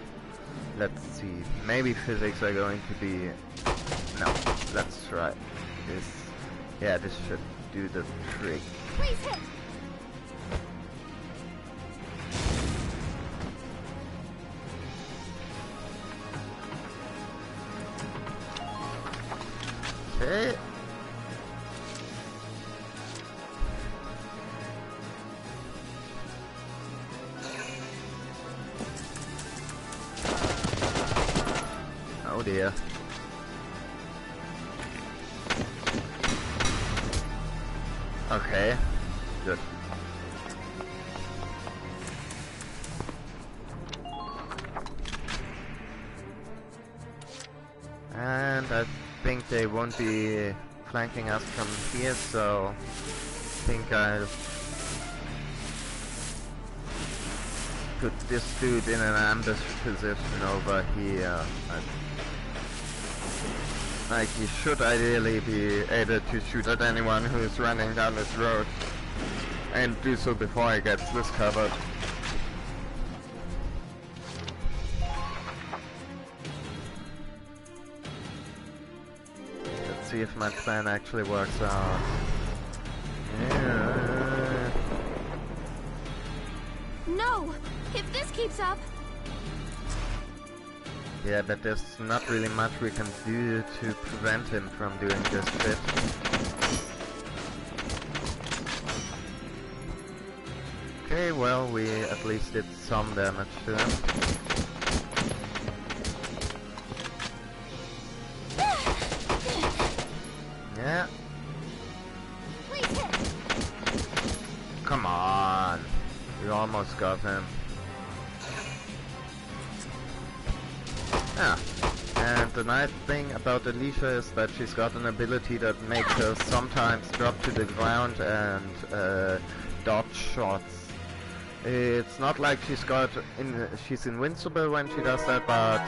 Let's see. Maybe physics are going to be... No, let's try this. Yeah, this should do the trick. Please hit. Okay. Oh dear. Okay, good. And I think they won't be flanking us from here, so I think I'll put this dude in an ambush position over here. Like, he should ideally be able to shoot at anyone who is running down this road, and do so before he gets this covered. Let's see if my plan actually works out. Yeah. No! If this keeps up... Yeah, but there's not really much we can do to prevent him from doing this shit. Okay, well, we at least did some damage to him. Yeah. Come on. We almost got him. Yeah, and the nice thing about Alicia is that she's got an ability that makes her sometimes drop to the ground and dodge shots. It's not like she's invincible when she does that, but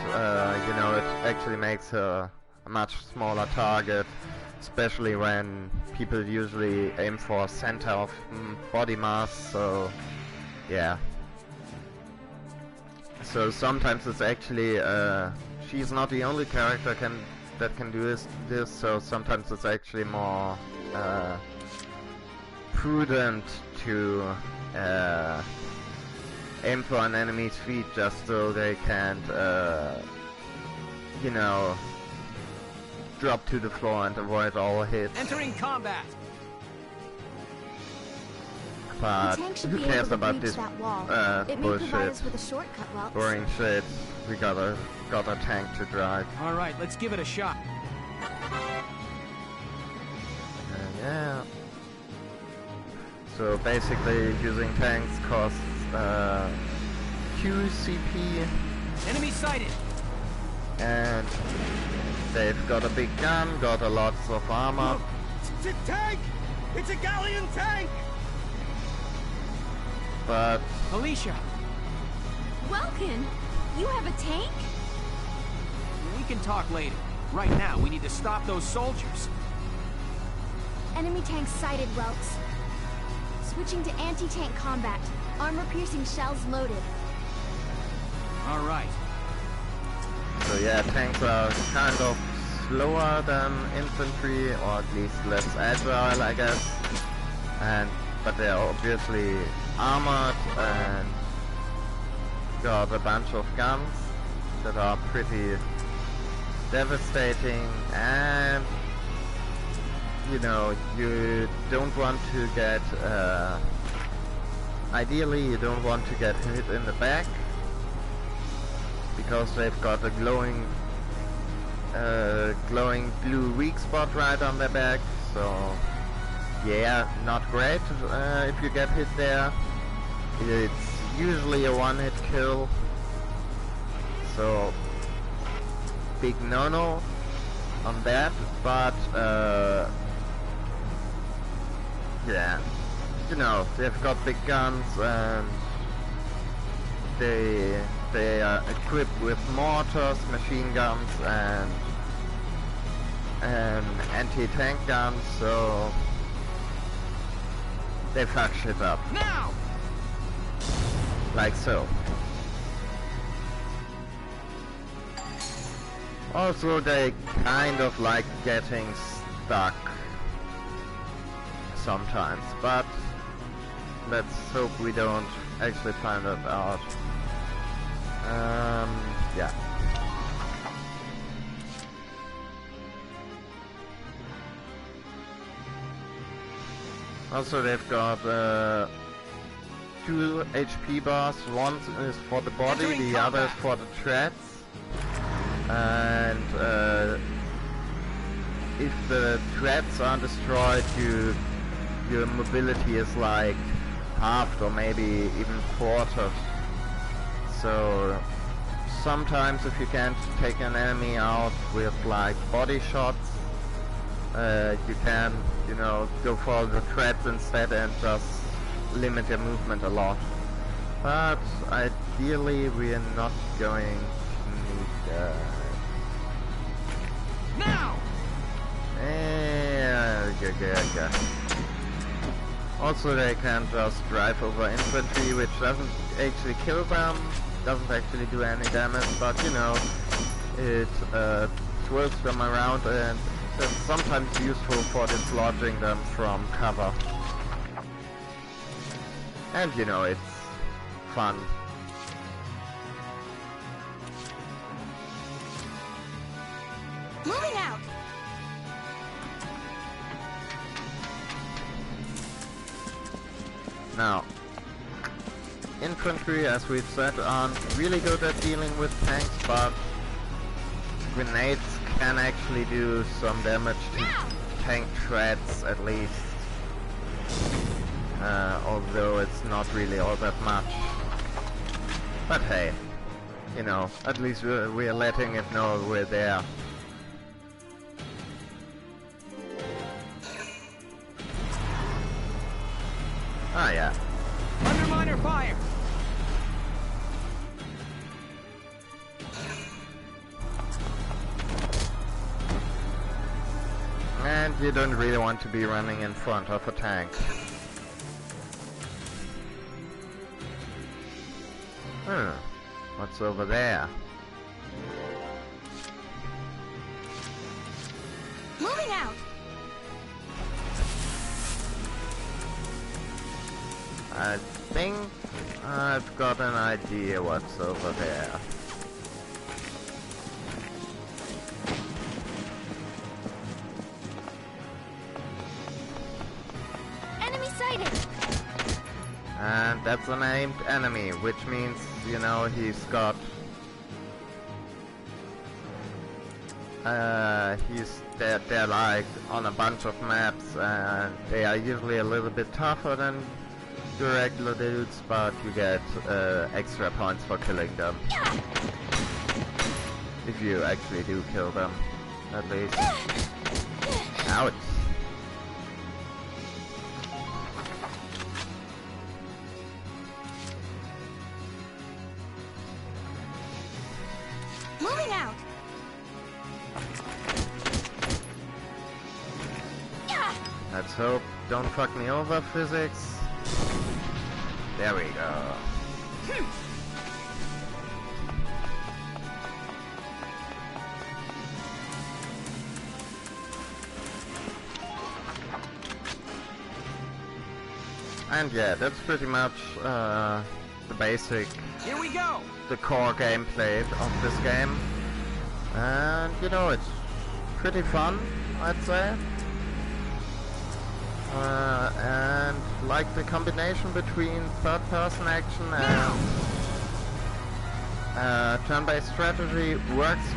you know, it actually makes her a much smaller target, especially when people usually aim for center of body mass. So yeah. So sometimes it's actually she's not the only character that can do this. So sometimes it's actually more prudent to aim for an enemy's feet just so they can't, you know, drop to the floor and avoid all hits. Entering combat. But who cares about this bullshit? With a shortcut, Welks. Boring shit. We got a tank to drive. All right, let's give it a shot. Yeah. So basically, using tanks costs QCP. Enemy sighted. And they've got a big gun, got a lots of armor. It's a tank! It's a galleon tank! But Alicia, Welkin, you have a tank? we can talk later. Right now, we need to stop those soldiers. Enemy tank sighted, Welks. Switching to anti-tank combat. Armor-piercing shells loaded. All right. so yeah, tanks are kind of slower than infantry, or at least less agile, I guess. But they're obviously armored and got a bunch of guns that are pretty devastating, and you know, you don't want to get ideally you don't want to get hit in the back, because they've got a glowing blue weak spot right on their back. So yeah, not great if you get hit there. It's usually a one-hit kill, so big no-no on that. But yeah, you know, they've got big guns, and they are equipped with mortars, machine guns, and anti-tank guns, so they fuck shit up. Now! Like so. Also, they kind of like getting stuck sometimes, but let's hope we don't actually find that out. Yeah. Also, they've got 2 HP bars. One is for the body, the other is for the treads. And if the treads are destroyed, your mobility is like halved or maybe even quartered. So sometimes if you can't take an enemy out with like body shots, you can, you know, go for the treads instead and just limit your movement a lot. But ideally we're not going to need that. Now! Yeah. Also, they can just drive over infantry, which doesn't actually kill them, doesn't actually do any damage, but you know, it twirls them around, and it's sometimes useful for dislodging them from cover. And you know, it's fun. Moving out! Now, infantry, as we've said, aren't really good at dealing with tanks, but grenades can actually do some damage to tank treads at least. Although it's not really all that much. But hey, you know, at least we're letting it know we're there. Ah, yeah. Underminer fire! And you don't really want to be running in front of a tank. What's over there? Moving out! I think I've got an idea what's over there. Enemy sighted! And that's a named enemy, which means, you know, he's got... they're like on a bunch of maps, and they are usually a little bit tougher than the regular dudes, but you get extra points for killing them. If you actually do kill them, at least. Ouch. Moving out! Let's hope. Don't fuck me over, physics. There we go. And yeah, that's pretty much the basic, Here we go! the core gameplay of this game. And you know, it's pretty fun, I'd say. And like the combination between third-person action and turn-based strategy works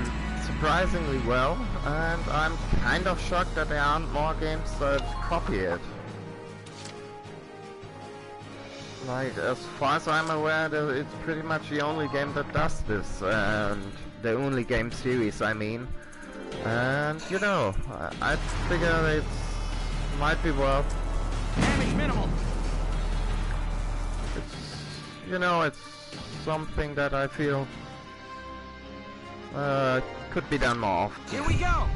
surprisingly well, and I'm kind of shocked that there aren't more games that copy it. Like, as far as I'm aware, it's pretty much the only game that does this, and the only game series, I mean. And, you know, I figure it might be worth... Damage minimal! It's, you know, it's something that I feel could be done more often. Here we go!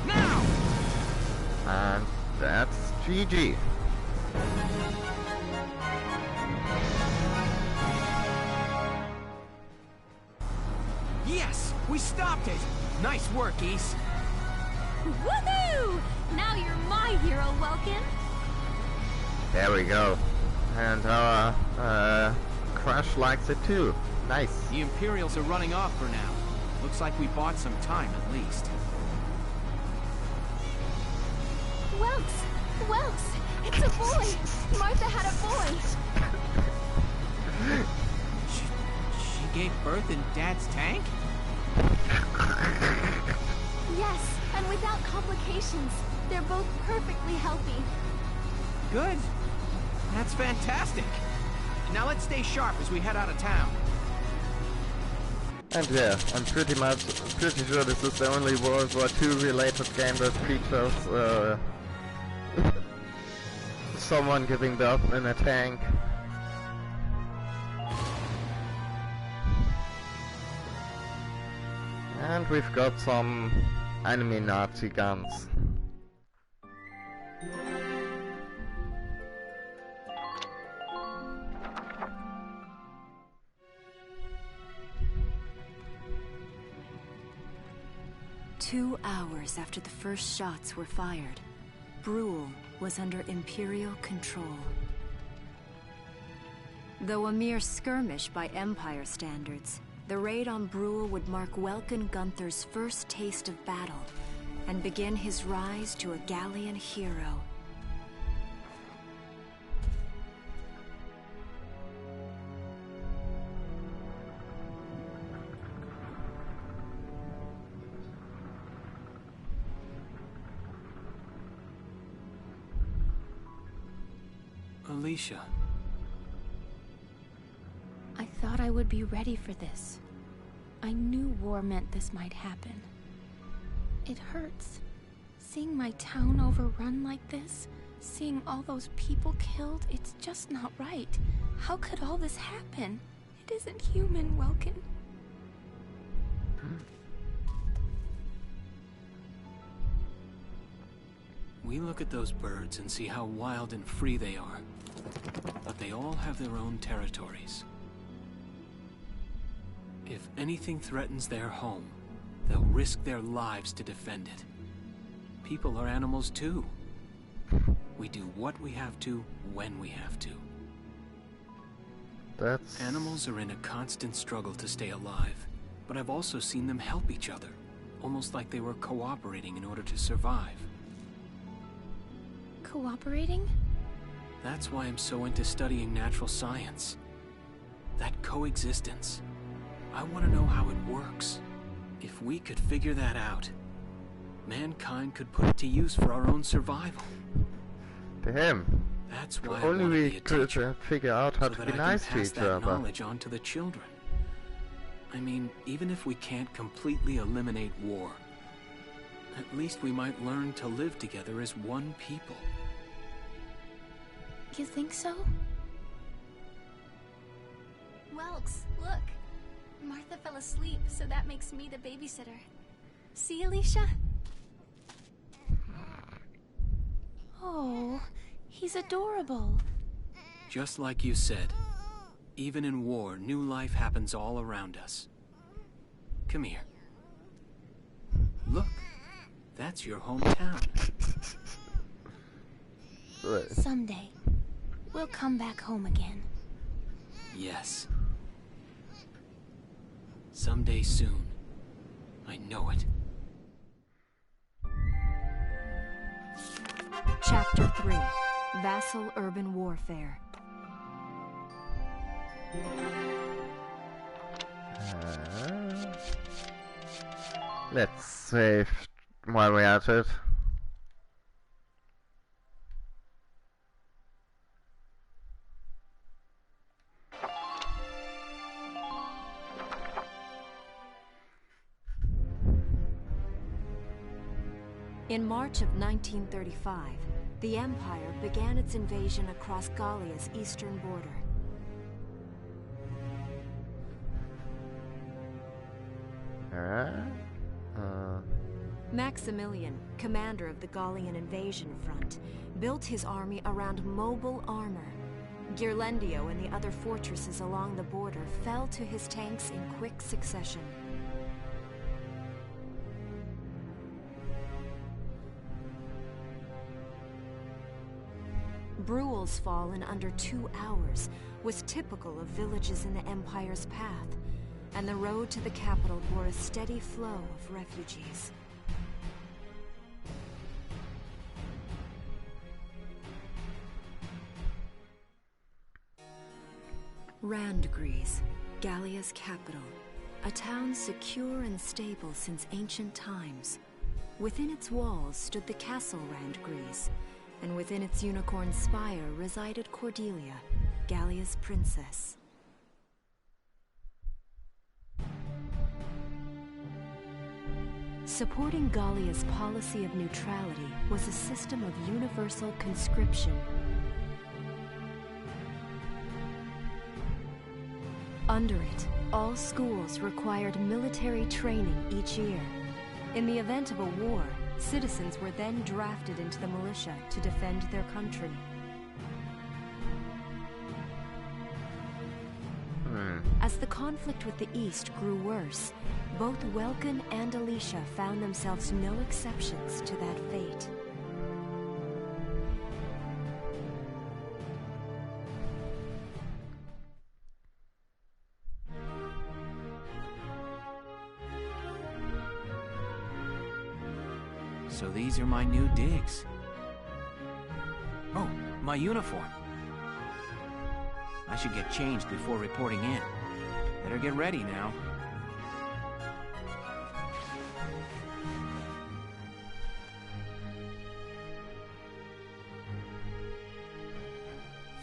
Now! And that's GG. Yes! We stopped it! Nice work, Ace. Woohoo! Now you're my hero, Welkin. There we go. And our Crash likes it too. Nice. The Imperials are running off for now. Looks like we bought some time at least. Welks! It's a boy! Martha had a boy! She gave birth in Dad's tank? Yes, and without complications. They're both perfectly healthy. Good. That's fantastic. Now let's stay sharp as we head out of town. And yeah, I'm pretty sure this is the only World War II related game that features someone giving birth in a tank. And we've got some enemy Nazi guns. Two hours after the first shots were fired, Brule was under Imperial control. Though a mere skirmish by Empire standards, the raid on Brule would mark Welkin Gunther's first taste of battle and begin his rise to a Gallian hero. Alicia. I thought I would be ready for this. I knew war meant this might happen. It hurts, Seeing my town overrun like this, seeing all those people killed, it's just not right. How could all this happen? It isn't human, Welkin. We look at those birds and see how wild and free they are. But they all have their own territories. If anything threatens their home, they'll risk their lives to defend it. People are animals too. We do what we have to, when we have to. Animals are in a constant struggle to stay alive, but I've also seen them help each other, almost like they were cooperating in order to survive. Cooperating? That's why I'm so into studying natural science. That coexistence. I want to know how it works. If we could figure that out, mankind could put it to use for our own survival. Damn. That's why if only we could figure out how so to be nice to each other. Knowledge on to the children. I mean, even if we can't completely eliminate war, at least we might learn to live together as one people. You think so? Welks, look. Martha fell asleep, so that makes me the babysitter. See, Alicia? Oh, he's adorable. Just like you said, even in war, new life happens all around us. Come here. Look, that's your hometown. Someday, we'll come back home again. Yes. Someday soon. I know it. Chapter 3. Vassal Urban Warfare. Let's save while we're at it. In March of 1935, the Empire began its invasion across Gallia's eastern border. Maximilian, commander of the Gallian invasion front, built his army around mobile armor. Ghirlandaio and the other fortresses along the border fell to his tanks in quick succession. Bruhl's fall in under 2 hours was typical of villages in the Empire's path, and the road to the capital bore a steady flow of refugees. Randgries, Gallia's capital, a town secure and stable since ancient times. Within its walls stood the castle Randgries, and within its unicorn spire resided Cordelia, Gallia's princess. Supporting Gallia's policy of neutrality was a system of universal conscription. Under it, all schools required military training each year. In the event of a war, citizens were then drafted into the militia to defend their country. As the conflict with the East grew worse, both Welkin and Alicia found themselves no exceptions to that fate. So these are my new digs. Oh, my uniform. I should get changed before reporting in. Better get ready now.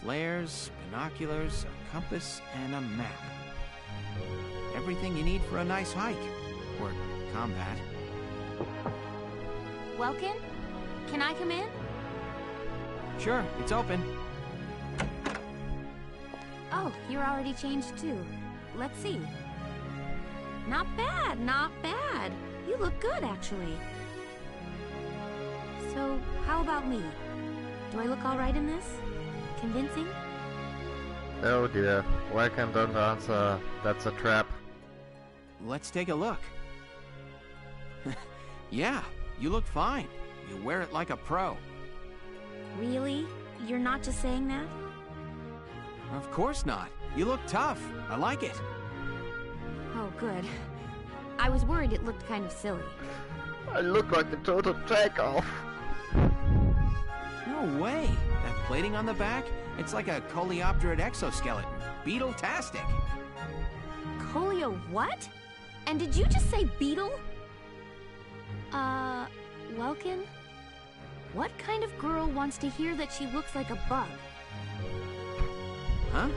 Flares, binoculars, a compass, and a map. Everything you need for a nice hike. Or combat. Welkin, Can I come in? Sure, it's open. Oh, you're already changed too. Let's see. Not bad, not bad. You look good, actually. So, how about me? Do I look alright in this? Convincing? Oh dear. Welcome, don't answer. That's a trap. Let's take a look. Yeah, you look fine. You wear it like a pro. Really? You're not just saying that? Of course not. You look tough. I like it. Oh, good. I was worried it looked kind of silly. I look like the total takeoff. No way. That plating on the back, it's like a coleopterate exoskeleton. Beetle-tastic. Colio what? And did you just say beetle? Welkin? What kind of girl wants to hear that she looks like a bug? Huh?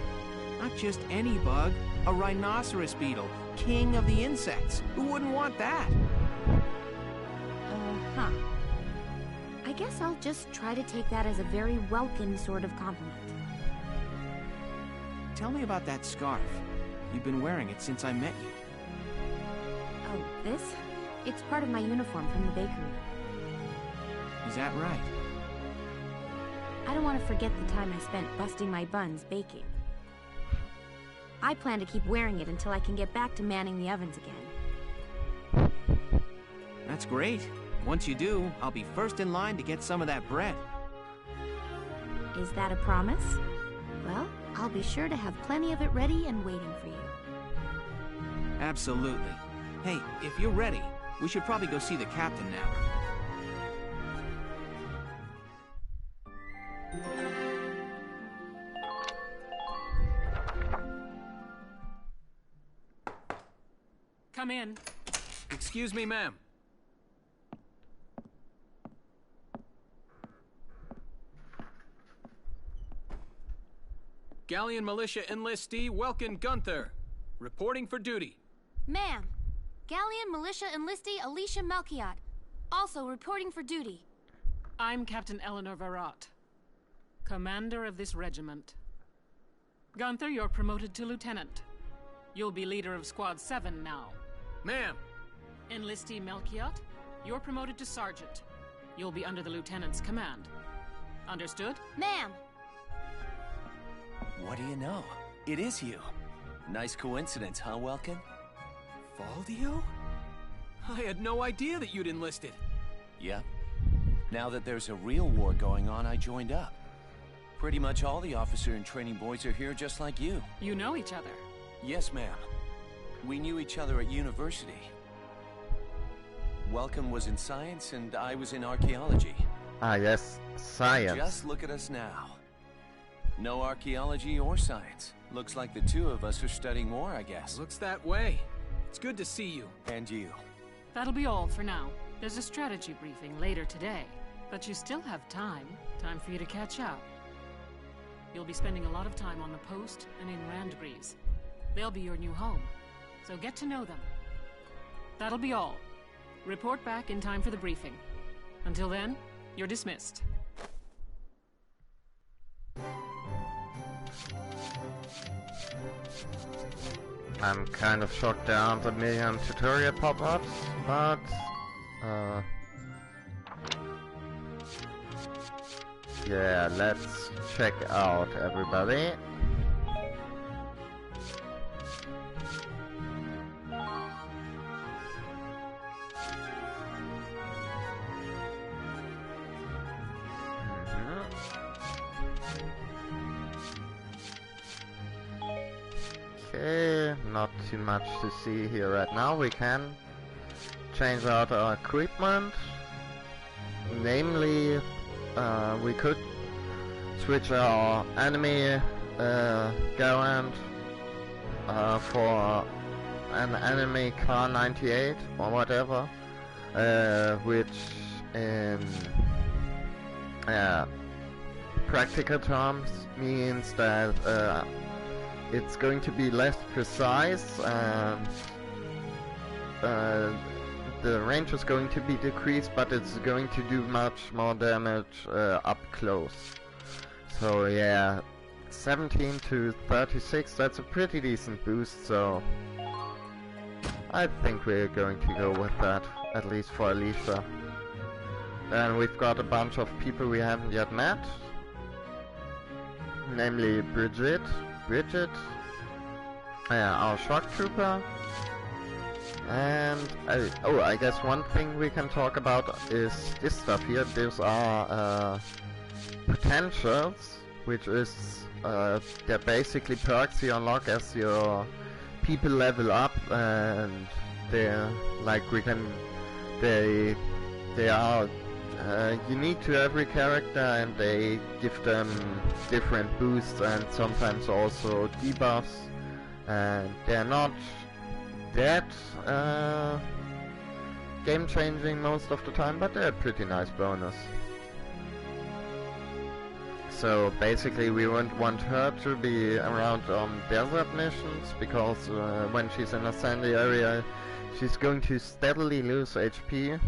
Not just any bug. A rhinoceros beetle. King of the insects. Who wouldn't want that? Huh. I guess I'll just try to take that as a very welcome sort of compliment. Tell me about that scarf. You've been wearing it since I met you. Oh, this? It's part of my uniform from the bakery. Is that right? I don't want to forget the time I spent busting my buns baking. I plan to keep wearing it until I can get back to manning the ovens again. That's great. Once you do, I'll be first in line to get some of that bread. Is that a promise? Well, I'll be sure to have plenty of it ready and waiting for you. Absolutely. Hey, if you're ready, we should probably go see the captain now. Come in. Excuse me, ma'am. Galleon Militia Enlistee Welkin Gunther, reporting for duty. Ma'am, Galleon Militia Enlistee Alicia Melchiot, also reporting for duty. I'm Captain Eleanor Varrot, commander of this regiment. Gunther, you're promoted to lieutenant. You'll be leader of Squad 7 now. Ma'am. Enlistee Melchiot, you're promoted to sergeant. You'll be under the lieutenant's command. Understood? Ma'am. What do you know? It is you. Nice coincidence, huh, Welkin? Valdio? I had no idea that you'd enlisted. Yep. Now that there's a real war going on, I joined up. Pretty much all the officer and training boys are here just like you. You know each other? Yes, ma'am. We knew each other at university. Welkin was in science and I was in archaeology. Ah, yes, science. Just look at us now. No archaeology or science. Looks like the two of us are studying more, I guess. Looks that way. It's good to see you. And you. That'll be all for now. There's a strategy briefing later today. But you still have time. Time for you to catch up. You'll be spending a lot of time on the post and in Randbreeze. They'll be your new home. So get to know them. That'll be all. Report back in time for the briefing. Until then, you're dismissed. I'm kind of shocked there aren't a million tutorial pop-ups, but yeah, let's check out everybody. Okay, not too much to see here right now. We can change out our equipment. Namely, we could switch our enemy Garand for an enemy car 98 or whatever, which in practical terms means that it's going to be less precise and the range is going to be decreased, but it's going to do much more damage up close. So yeah, 17 to 36, that's a pretty decent boost, so I think we're going to go with that, at least for Alicia. Then we've got a bunch of people we haven't yet met, namely Bridget, our shock trooper, and I guess one thing we can talk about is this stuff here. These are potentials, which is they're basically perks you unlock as your people level up, and they're like they are unique to every character, and they give them different boosts and sometimes also debuffs, and they're not that game changing most of the time, but they're a pretty nice bonus. So basically we won't want her to be around on desert missions, because when she's in a sandy area she's going to steadily lose HP,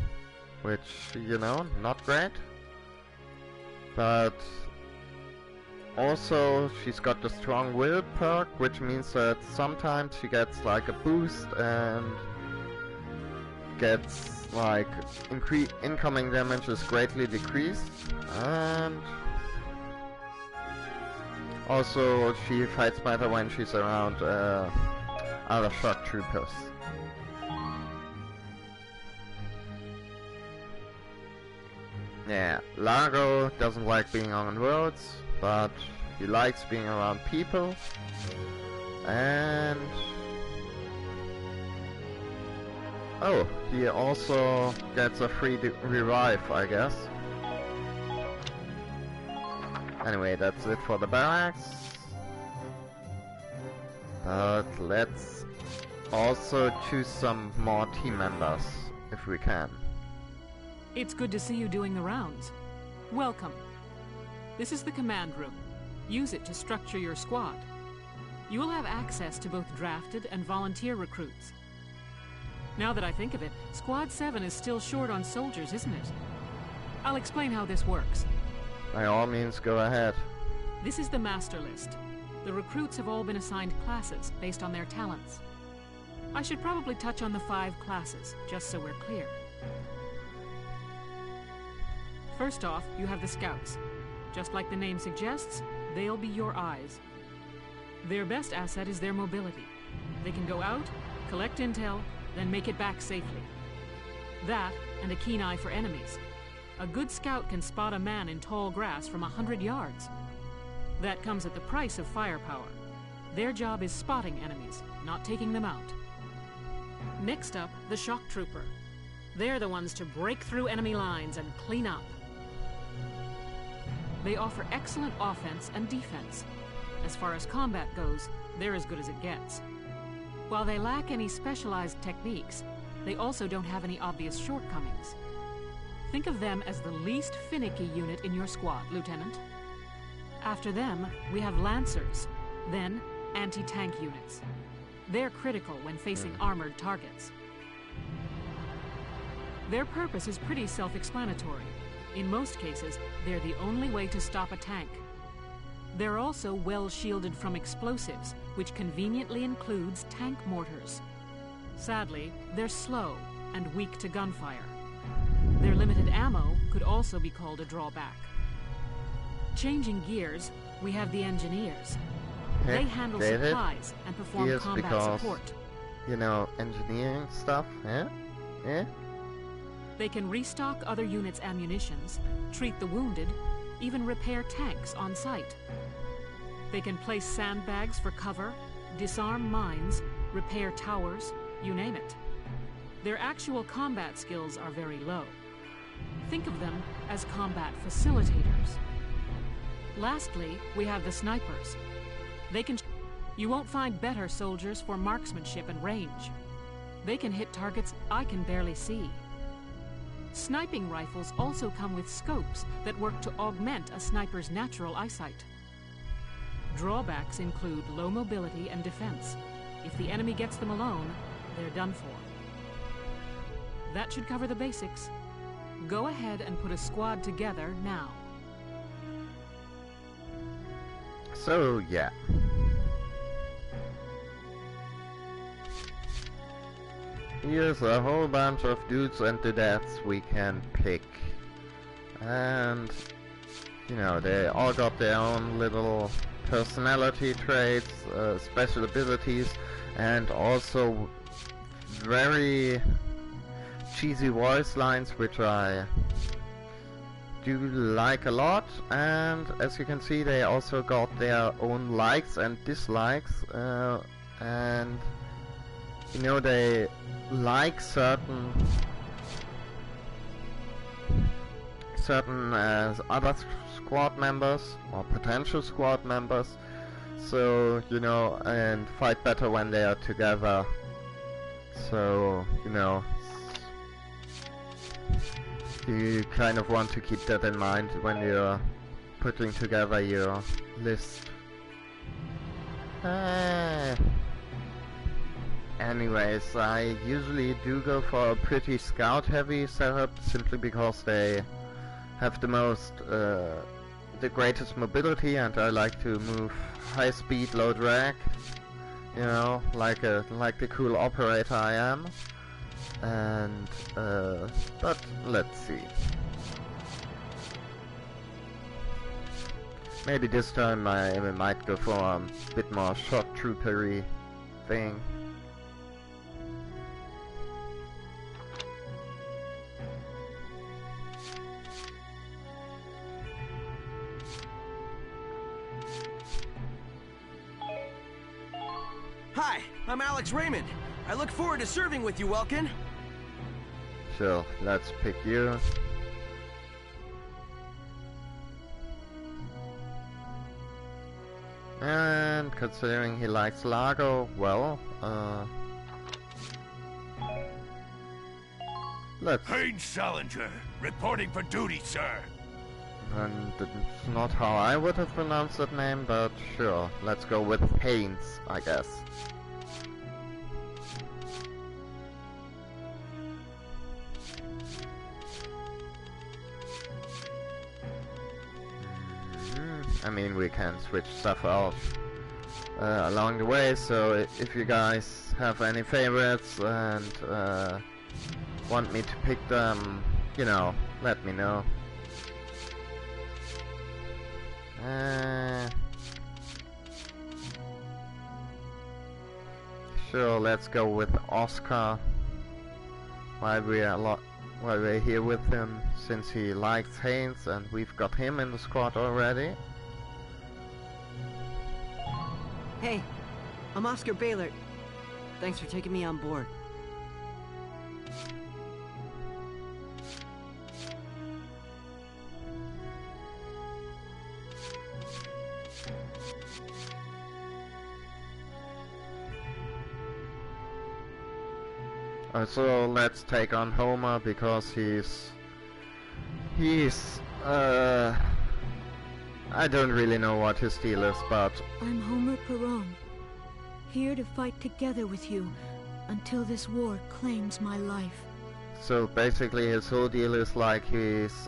which, you know, not great. But also she's got the strong will perk, which means that sometimes she gets like a boost and gets like incoming damage is greatly decreased, and also she fights better when she's around other shock troopers. Yeah, Largo doesn't like being on roads, but he likes being around people, and oh, he also gets a free revive, I guess. Anyway, that's it for the barracks. But let's also choose some more team members, if we can. It's good to see you doing the rounds. Welcome. This is the command room. Use it to structure your squad. You will have access to both drafted and volunteer recruits. Now that I think of it, Squad 7 is still short on soldiers, isn't it? I'll explain how this works. By all means, go ahead. This is the master list. The recruits have all been assigned classes based on their talents. I should probably touch on the 5 classes, just so we're clear. First off, you have the scouts. Just like the name suggests, they'll be your eyes. Their best asset is their mobility. They can go out, collect intel, then make it back safely. That, and a keen eye for enemies. A good scout can spot a man in tall grass from 100 yards. That comes at the price of firepower. Their job is spotting enemies, not taking them out. Next up, the shock trooper. They're the ones to break through enemy lines and clean up. They offer excellent offense and defense. As far as combat goes, they're as good as it gets. While they lack any specialized techniques, they also don't have any obvious shortcomings. Think of them as the least finicky unit in your squad, Lieutenant. After them, we have Lancers, then anti-tank units. They're critical when facing armored targets. Their purpose is pretty self-explanatory. In most cases, they're the only way to stop a tank. They're also well shielded from explosives, which conveniently includes tank mortars. Sadly, they're slow and weak to gunfire. Their limited ammo could also be called a drawback. Changing gears, we have the engineers. They handle supplies and perform combat support. You know, engineering stuff, yeah? Yeah? They can restock other units' ammunitions, treat the wounded, even repair tanks on site. They can place sandbags for cover, disarm mines, repair towers, you name it. Their actual combat skills are very low. Think of them as combat facilitators. Lastly, we have the snipers. You won't find better soldiers for marksmanship and range. They can hit targets I can barely see. Sniping rifles also come with scopes that work to augment a sniper's natural eyesight. Drawbacks include low mobility and defense. If the enemy gets them alone, they're done for. That should cover the basics. Go ahead and put a squad together now. So, yeah. Here's a whole bunch of dudes and dudettes we can pick. And, you know, they all got their own little personality traits, special abilities, and also very cheesy voice lines, which I do like a lot. And as you can see, they also got their own likes and dislikes, and you know, they like certain other squad members or potential squad members, so you know, and fight better when they are together. So you know, you kind of want to keep that in mind when you're putting together your list. Anyways, I usually do go for a pretty scout-heavy setup, simply because they have the most, the greatest mobility, and I like to move high speed, low drag. You know, like the cool operator I am. And but let's see. Maybe this time I might go for a bit more shot troopery thing. Hi, I'm Alex Raymond. I look forward to serving with you, Welkin. Sure, let's pick you. And considering he likes Largo, well, let's... Haynes Salinger, reporting for duty, sir. And it's not how I would have pronounced that name, but sure, let's go with Haynes, I guess. I mean, we can switch stuff out along the way, so if you guys have any favorites and want me to pick them, you know, let me know. Sure, let's go with Oscar while we're here with him, since he likes Haynes and we've got him in the squad already. Hey, I'm Oscar Baylor. Thanks for taking me on board. So let's take on Homer, because he's I don't really know what his deal is, but... I'm Homer Perron, here to fight together with you until this war claims my life. So basically his whole deal is like he's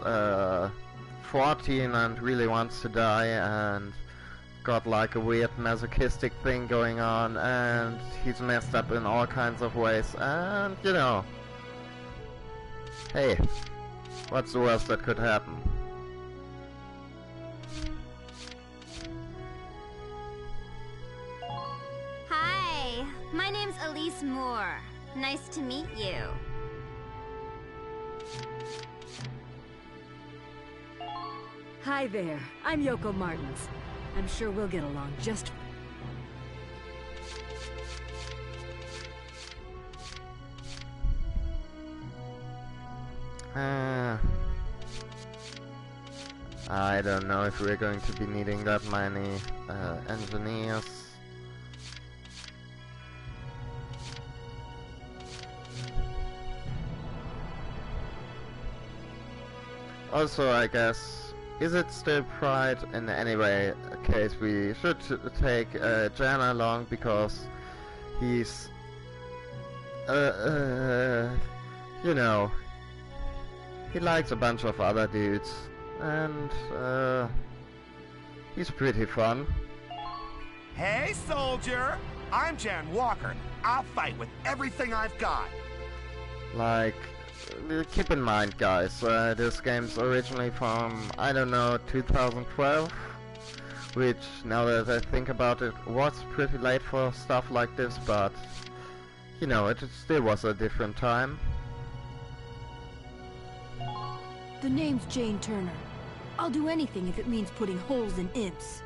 14 and really wants to die, and got like a weird masochistic thing going on, and he's messed up in all kinds of ways, and you know, hey, what's the worst that could happen? Hi, my name's Elise Moore. Nice to meet you. Hi there, I'm Yoko Martins. I'm sure we'll get along just... I don't know if we're going to be needing that many engineers. Also, I guess, is it still Pride? In any way, case we should take Jana along, because he's you know, he likes a bunch of other dudes, and he's pretty fun. Hey, soldier! I'm Jan Walker. I'll fight with everything I've got. Like, keep in mind, guys, this game's originally from, I don't know, 2012? Which, now that I think about it, was pretty late for stuff like this, but, you know, it still was a different time. The name's Jane Turner. I'll do anything if it means putting holes in imps.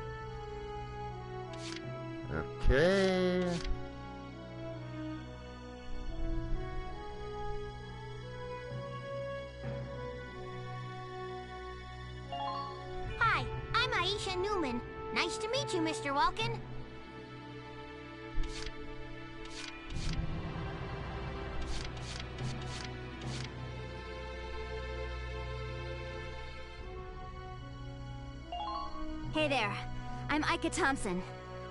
Okay... Hi, I'm Aisha Newman. Nice to meet you, Mr. Welkin. Hey there. I'm Ika Thompson.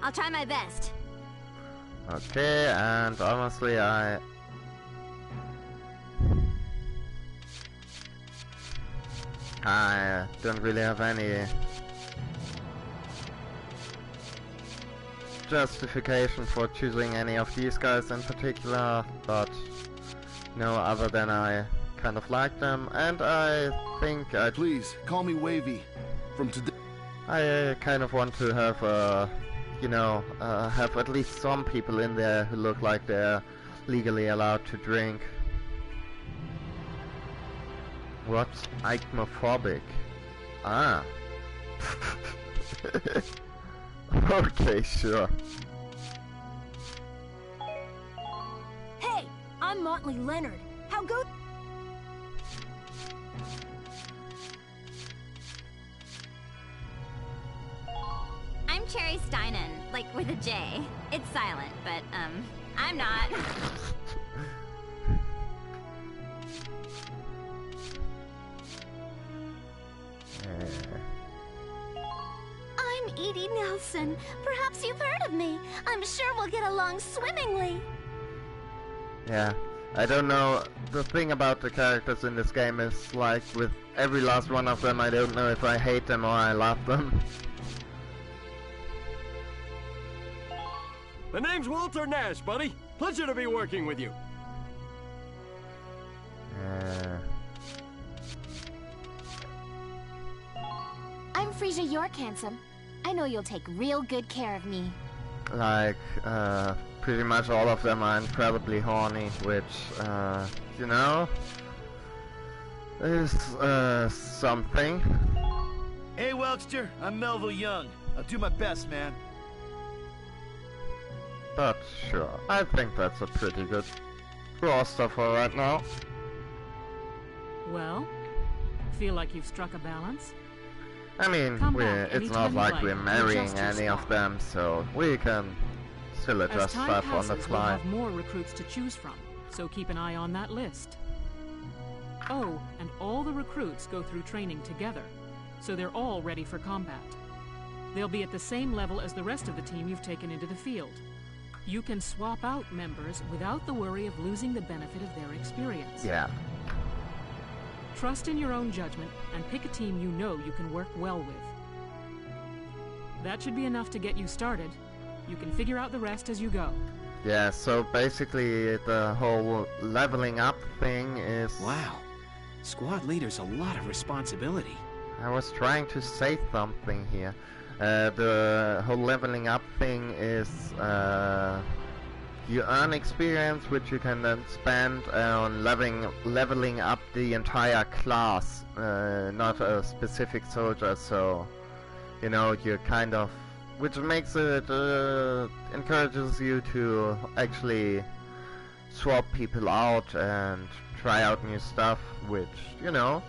I'll try my best. Okay, and honestly, I don't really have any justification for choosing any of these guys in particular, but no, other than I kind of like them, and I think Please, call me Wavy. From today... I kind of want to have you know, have at least some people in there who look like they're legally allowed to drink. What's Icmophobic? Ah. Okay, sure. Hey, I'm Motley Leonard. How go? I'm Cherry Steinen, like with a J. It's silent, but, I'm not. I'm Edie Nelson. Perhaps you've heard of me. I'm sure we'll get along swimmingly. Yeah, I don't know. The thing about the characters in this game is, like, with every last one of them, I don't know if I hate them or I love them. The name's Walter Nash, buddy. Pleasure to be working with you. I'm Frisia York, handsome. I know you'll take real good care of me. Like, pretty much all of them are incredibly horny, which, you know, is, something. Hey, Welkster, I'm Melville Young. I'll do my best, man. But sure, I think that's a pretty good roster for right now. Well, feel like you've struck a balance? I mean, it's not like we're marrying any of them, so we can still adjust stuff on the fly. We'll have more recruits to choose from, so keep an eye on that list. Oh, and all the recruits go through training together, so they're all ready for combat. They'll be at the same level as the rest of the team you've taken into the field. You can swap out members without the worry of losing the benefit of their experience. Yeah. Trust in your own judgment and pick a team you know you can work well with. That should be enough to get you started. You can figure out the rest as you go. Yeah, so basically the whole leveling up thing is... Wow. Squad leader's a lot of responsibility. I was trying to say something here. The whole leveling up thing is you earn experience, which you can then spend on leveling up the entire class, not a specific soldier. So, you know, you kind of, which makes it encourages you to actually swap people out and try out new stuff, which, you know,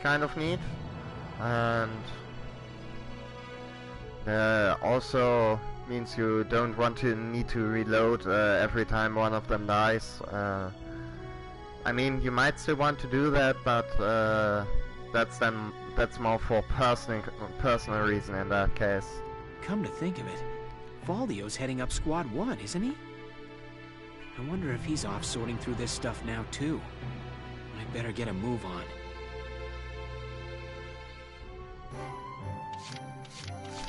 kind of neat. And also means you don't need to reload every time one of them dies. I mean, you might still want to do that, but that's more for personal reason in that case. Come to think of it, Valdio's heading up Squad 1, isn't he? I wonder if he's off sorting through this stuff now too. I better get a move on.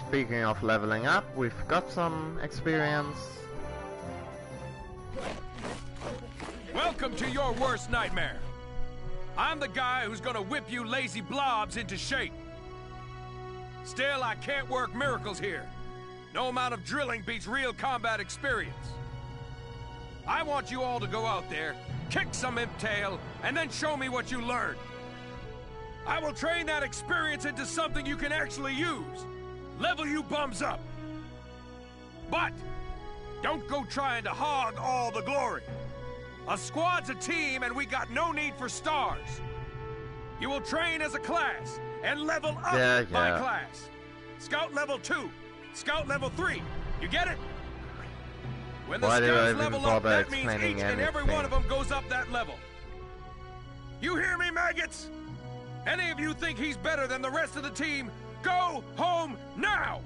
Speaking of leveling up, we've got some experience. Welcome to your worst nightmare. I'm the guy who's gonna whip you lazy blobs into shape. Still, I can't work miracles here. No amount of drilling beats real combat experience. I want you all to go out there, kick some imp tail, and then show me what you learned. I will train that experience into something you can actually use. Level you bums up. But don't go trying to hog all the glory. A squad's a team, and we got no need for stars. You will train as a class and level up by class. Scout level 2, Scout level 3. You get it? When the scouts level up, that means each and every one of them goes up that level. You hear me, maggots? Any of you think he's better than the rest of the team, go home now!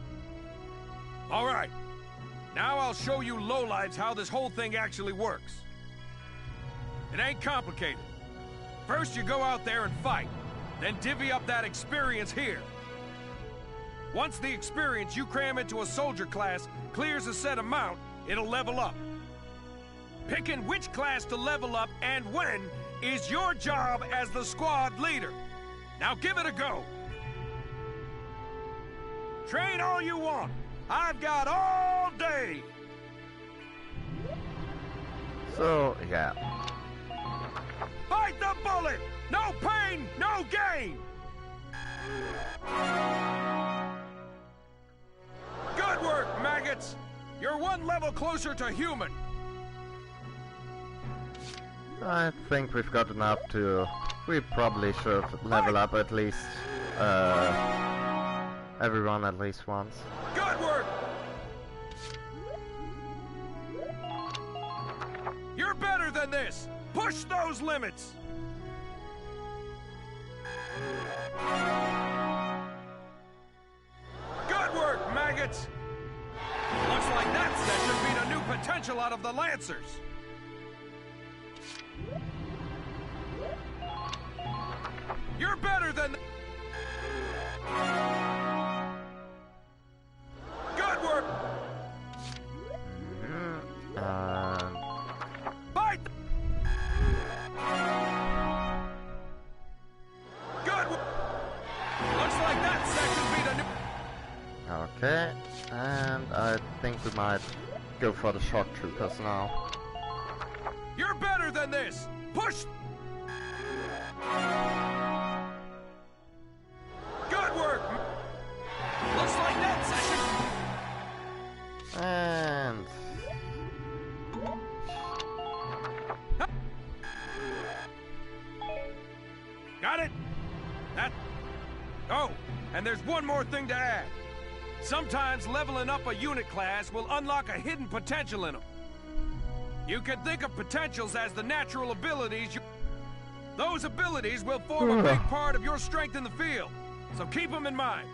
All right. Now I'll show you lowlives how this whole thing actually works. It ain't complicated. First you go out there and fight, then divvy up that experience here. Once the experience you cram into a soldier class clears a set amount, it'll level up. Picking which class to level up and when is your job as the squad leader. Now give it a go. Train all you want. I've got all day. So, yeah. Fight the bullet! No pain, no gain! Good work, maggots! You're one level closer to human. I think we've got enough to... We probably should level up at least... everyone at least once. Good work! You're better than this! Push those limits! Good work, maggots! Looks like that session beat a new potential out of the Lancers. You're better than... Good work! Fight! Good work! Looks like that section beat a new... Okay, and I think we might go for the shock troopers now. You're better than this! Push! Good work! Looks like that section... And... Got it? That... Oh, and there's one more thing to add. Sometimes leveling up a unit class will unlock a hidden potential in them. You can think of potentials as the natural abilities you... Those abilities will form a big part of your strength in the field, so keep them in mind.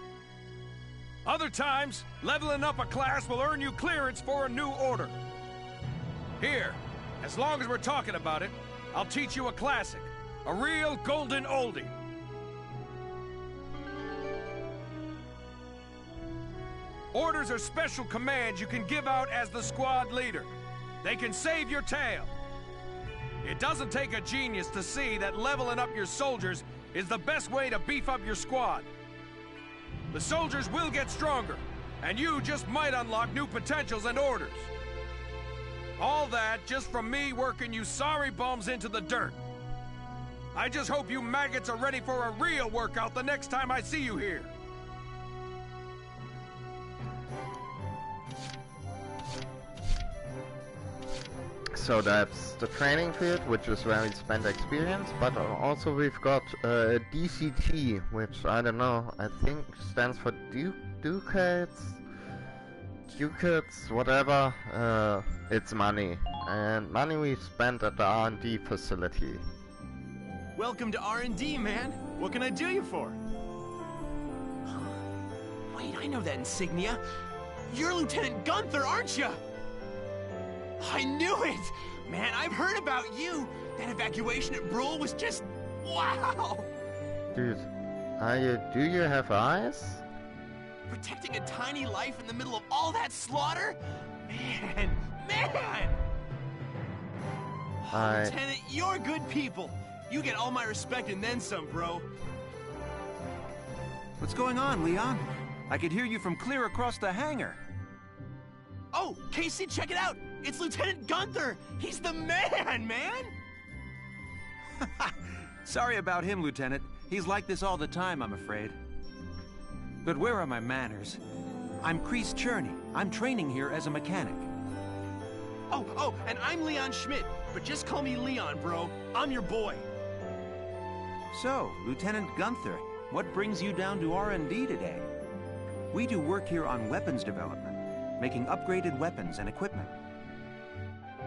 Other times, leveling up a class will earn you clearance for a new order. Here, as long as we're talking about it, I'll teach you a classic, a real golden oldie. Orders are special commands you can give out as the squad leader. They can save your tail. It doesn't take a genius to see that leveling up your soldiers is the best way to beef up your squad. The soldiers will get stronger, and you just might unlock new potentials and orders. All that just from me working you sorry bums into the dirt. I just hope you maggots are ready for a real workout the next time I see you here. So that's the training field, which is where we spend experience, but also we've got DCT, which I don't know, I think stands for ducats, whatever. It's money, and money we spent at the R&D facility. Welcome to R&D, man. What can I do you for? Wait, I know that insignia. You're Lieutenant Gunther, aren't you? I knew it! Man, I've heard about you! That evacuation at Brule was just Wow! Dude, do you have eyes? Protecting a tiny life in the middle of all that slaughter? Man! Lieutenant, you're good people. You get all my respect and then some, bro. What's going on, Leon? I could hear you from clear across the hangar. Oh, Casey, check it out! It's Lieutenant Gunther! He's the man! Sorry about him, Lieutenant. He's like this all the time, I'm afraid. But where are my manners? I'm Kreese Cherney. I'm training here as a mechanic. Oh, and I'm Leon Schmidt, but just call me Leon, bro. I'm your boy. So, Lieutenant Gunther, what brings you down to R&D today? We do work here on weapons development, making upgraded weapons and equipment.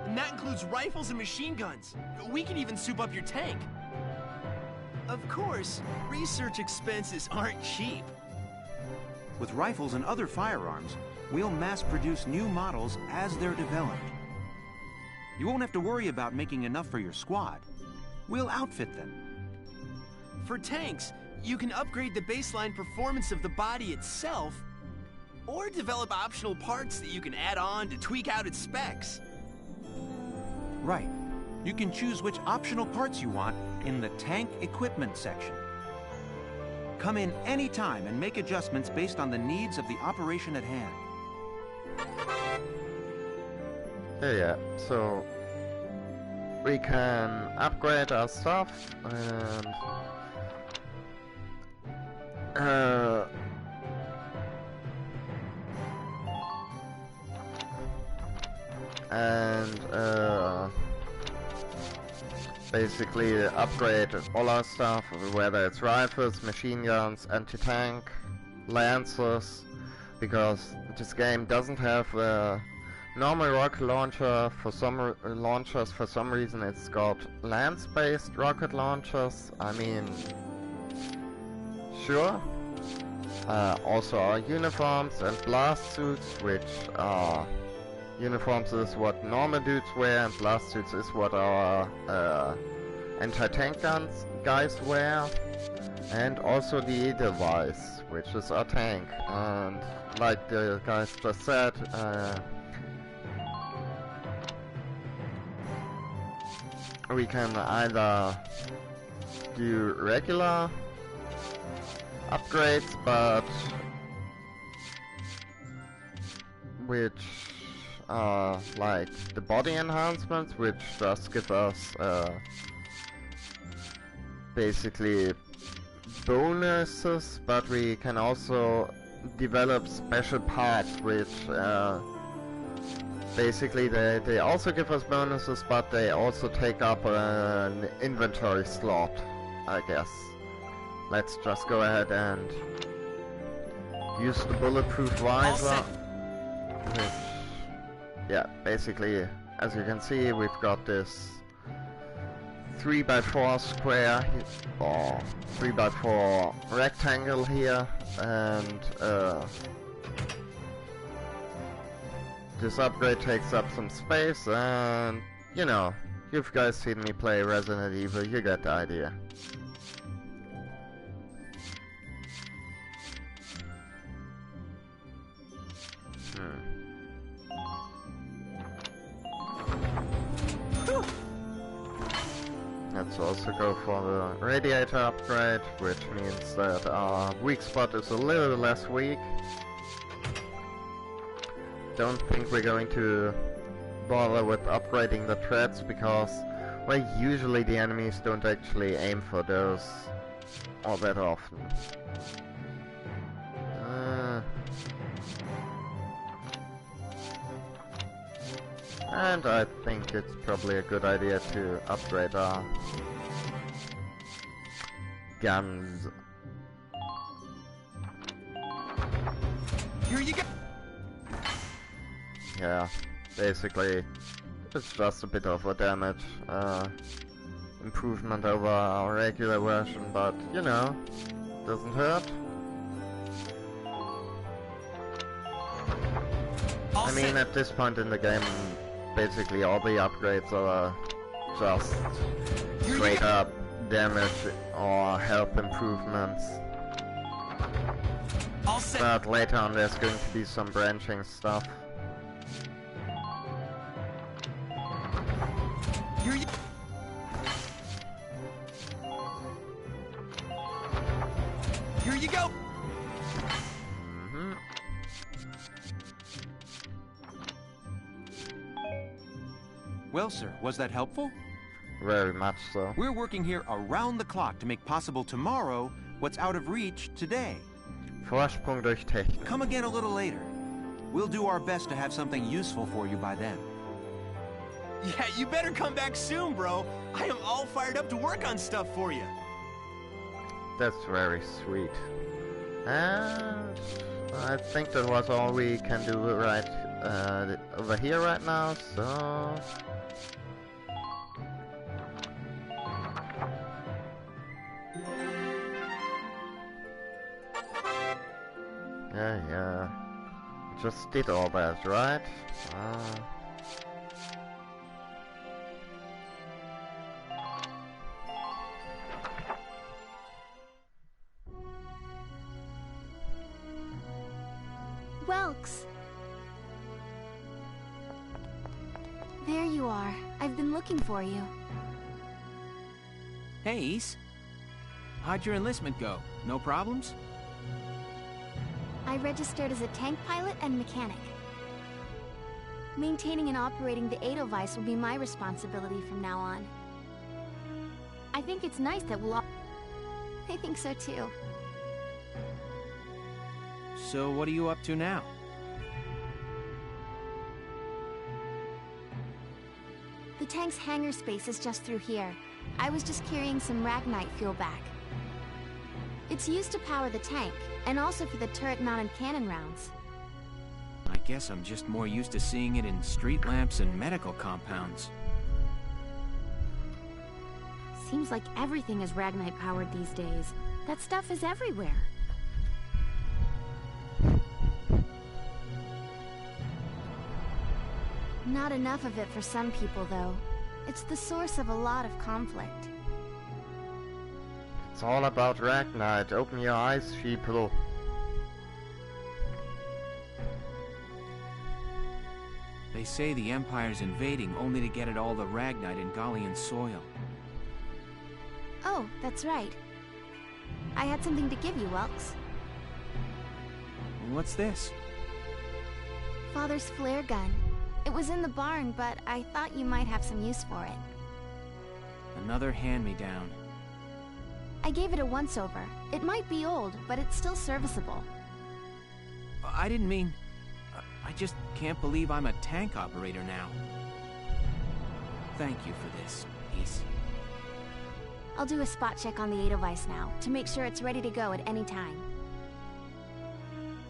And that includes rifles and machine guns. We can even soup up your tank. Of course, research expenses aren't cheap. With rifles and other firearms, we'll mass-produce new models as they're developed. You won't have to worry about making enough for your squad. We'll outfit them. For tanks, you can upgrade the baseline performance of the body itself, or develop optional parts that you can add on to tweak out its specs. Right. You can choose which optional parts you want in the tank equipment section. Come in any time and make adjustments based on the needs of the operation at hand. Yeah, so we can upgrade our stuff and basically upgrade all our stuff, whether it's rifles, machine guns, anti-tank, lancers, because this game doesn't have a normal rocket launcher. For some launchers, for some reason it's got lance-based rocket launchers. I mean, sure. Also our uniforms and blast suits, which are uniforms is what normal dudes wear, and blast suits is what our anti-tank guys wear, and also the device, which is our tank. And like the guys just said, we can either do regular upgrades, but which are like the body enhancements, which just give us basically bonuses, but we can also develop special parts which basically they also give us bonuses, but they also take up an inventory slot, I guess. Let's just go ahead and use the bulletproof visor, which, yeah, basically, as you can see, we've got this 3x4 square, or 3x4 rectangle here, and this upgrade takes up some space, and, you know, you've guys seen me play Resident Evil, you get the idea. Let's also go for the Radiator Upgrade, which means that our weak spot is a little less weak. Don't think we're going to bother with upgrading the treads, because, well, usually the enemies don't actually aim for those all that often. And I think it's probably a good idea to upgrade our guns. Here you go. Yeah, basically, it's just a bit of a damage improvement over our regular version, but you know, doesn't hurt. I mean, at this point in the game, basically all the upgrades are just straight up damage or health improvements. But later on there's going to be some branching stuff. Here you go! Well, sir, was that helpful? Very much so. We're working here around the clock to make possible tomorrow what's out of reach today. Vorsprung durch Technik. Come again a little later. We'll do our best to have something useful for you by then. Yeah, you better come back soon, bro. I am all fired up to work on stuff for you. That's very sweet. And I think that was all we can do right over here right now, so... Yeah. Just did all that, right? Welks! There you are. I've been looking for you. Hey, Ace. How'd your enlistment go? No problems? I registered as a tank pilot and mechanic. Maintaining and operating the Edelweiss will be my responsibility from now on. I think it's nice that we'll all... I think so too. So what are you up to now? The tank's hangar space is just through here. I was just carrying some Ragnite fuel back. It's used to power the tank, and also for the turret-mounted cannon rounds. I guess I'm just more used to seeing it in street lamps and medical compounds. Seems like everything is Ragnite powered these days. That stuff is everywhere. Not enough of it for some people, though. It's the source of a lot of conflict. It's all about Ragnite. Open your eyes, people. They say the Empire's invading only to get at all the Ragnite in Gallian soil. Oh, that's right. I had something to give you, Welks. What's this? Father's flare gun. It was in the barn, but I thought you might have some use for it. Another hand-me-down. I gave it a once-over. It might be old, but it's still serviceable. I didn't mean... I just can't believe I'm a tank operator now. Thank you for this, Ace. I'll do a spot check on the Edelweiss now, to make sure it's ready to go at any time.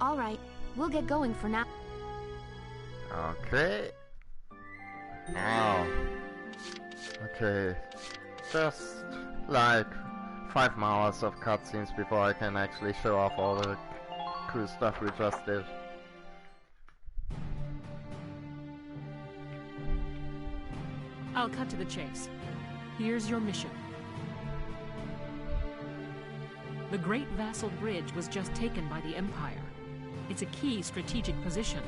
All right, we'll get going for now. Okay. Now. Okay. Just like 5 more hours of cutscenes before I can actually show off all the cool stuff we just did. I'll cut to the chase. Here's your mission. The Great Vassal Bridge was just taken by the Empire. It's a key strategic position.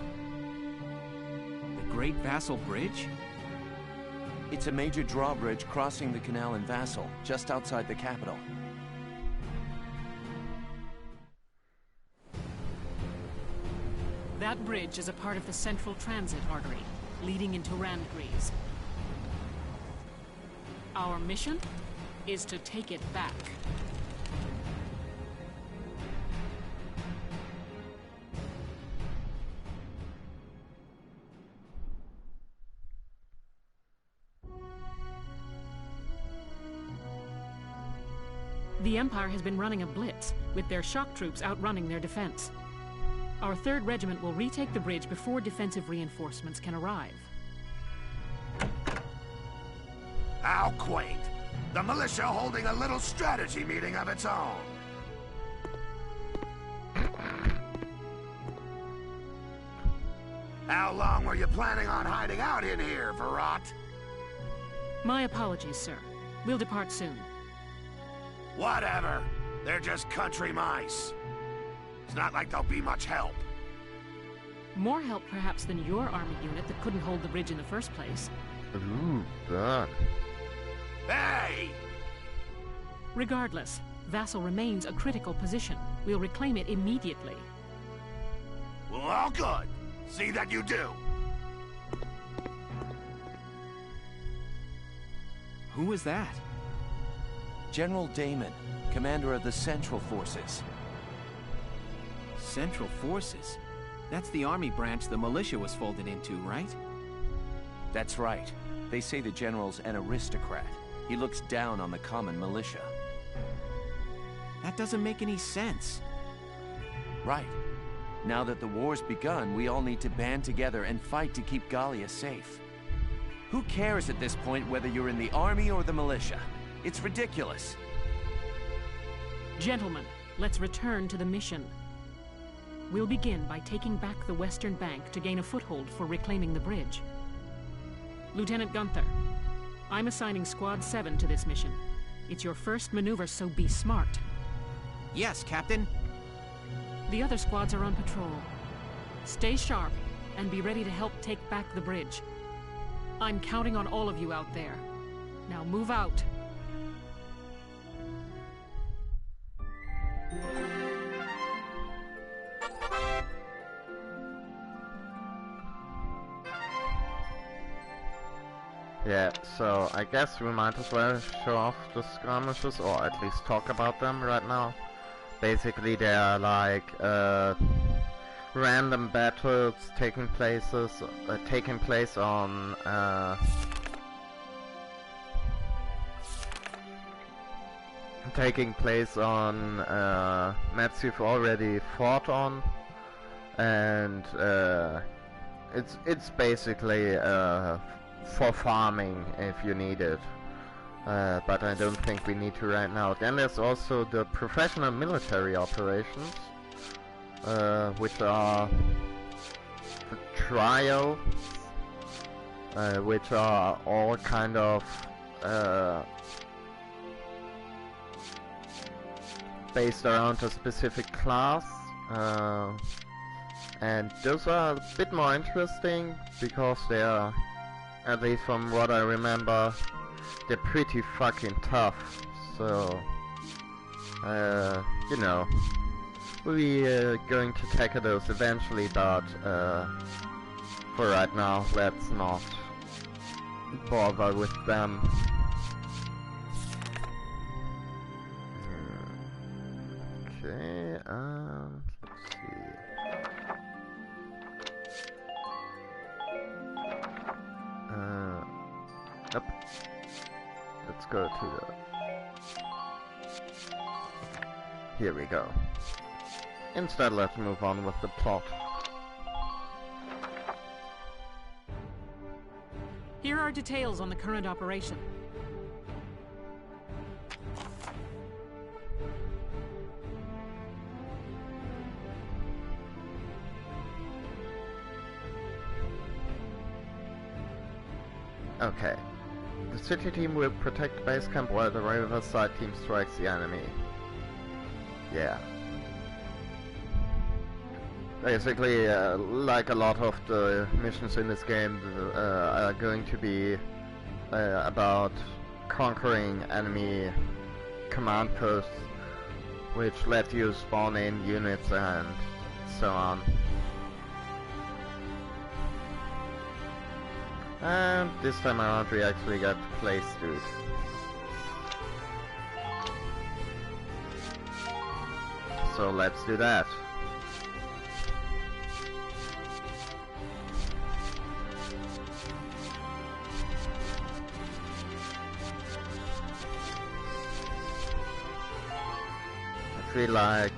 The Great Vassal Bridge? It's a major drawbridge crossing the canal in Vassal, just outside the capital. That bridge is a part of the central transit artery, leading into Randgrees. Our mission is to take it back. The Empire has been running a blitz, with their shock troops outrunning their defense. Our 3rd Regiment will retake the bridge before defensive reinforcements can arrive. How quaint. The militia holding a little strategy meeting of its own. How long were you planning on hiding out in here, Verrot? My apologies, sir. We'll depart soon. Whatever. They're just country mice. It's not like they'll be much help. More help, perhaps, than your army unit that couldn't hold the bridge in the first place. Ooh, that. Hey! Regardless, Vassal remains a critical position. We'll reclaim it immediately. Well, all good. See that you do. Who was that? General Damon, commander of the Central Forces. Central Forces? That's the army branch the militia was folded into, right? That's right. They say the general's an aristocrat. He looks down on the common militia. That doesn't make any sense. Right. Now that the war's begun, we all need to band together and fight to keep Gallia safe. Who cares at this point whether you're in the army or the militia? It's ridiculous. Gentlemen, let's return to the mission. We'll begin by taking back the western bank to gain a foothold for reclaiming the bridge. Lieutenant Gunther, I'm assigning Squad 7 to this mission. It's your first maneuver, so be smart. Yes, Captain. The other squads are on patrol. Stay sharp and be ready to help take back the bridge. I'm counting on all of you out there. Now move out. Yeah, so I guess we might as well show off the skirmishes, or at least talk about them right now. Basically, they are like random battles taking place on maps you've already fought on, and it's basically for farming if you need it. But I don't think we need to right now. Then there's also the professional military operations, which are the trials, which are all kind of based around a specific class, and those are a bit more interesting because they are, at least from what I remember, they're pretty fucking tough. So, you know, we're going to tackle those eventually, but for right now, let's not bother with them. Okay, let's see. Yep. Let's go to the... Here we go. Instead, let's move on with the plot. Here are details on the current operation. Okay. The city team will protect base camp while the riverside team strikes the enemy. Yeah. Basically, like a lot of the missions in this game, are going to be about conquering enemy command posts, which let you spawn in units and so on. And this time around we actually got to play Dude. So let's do that. I feel like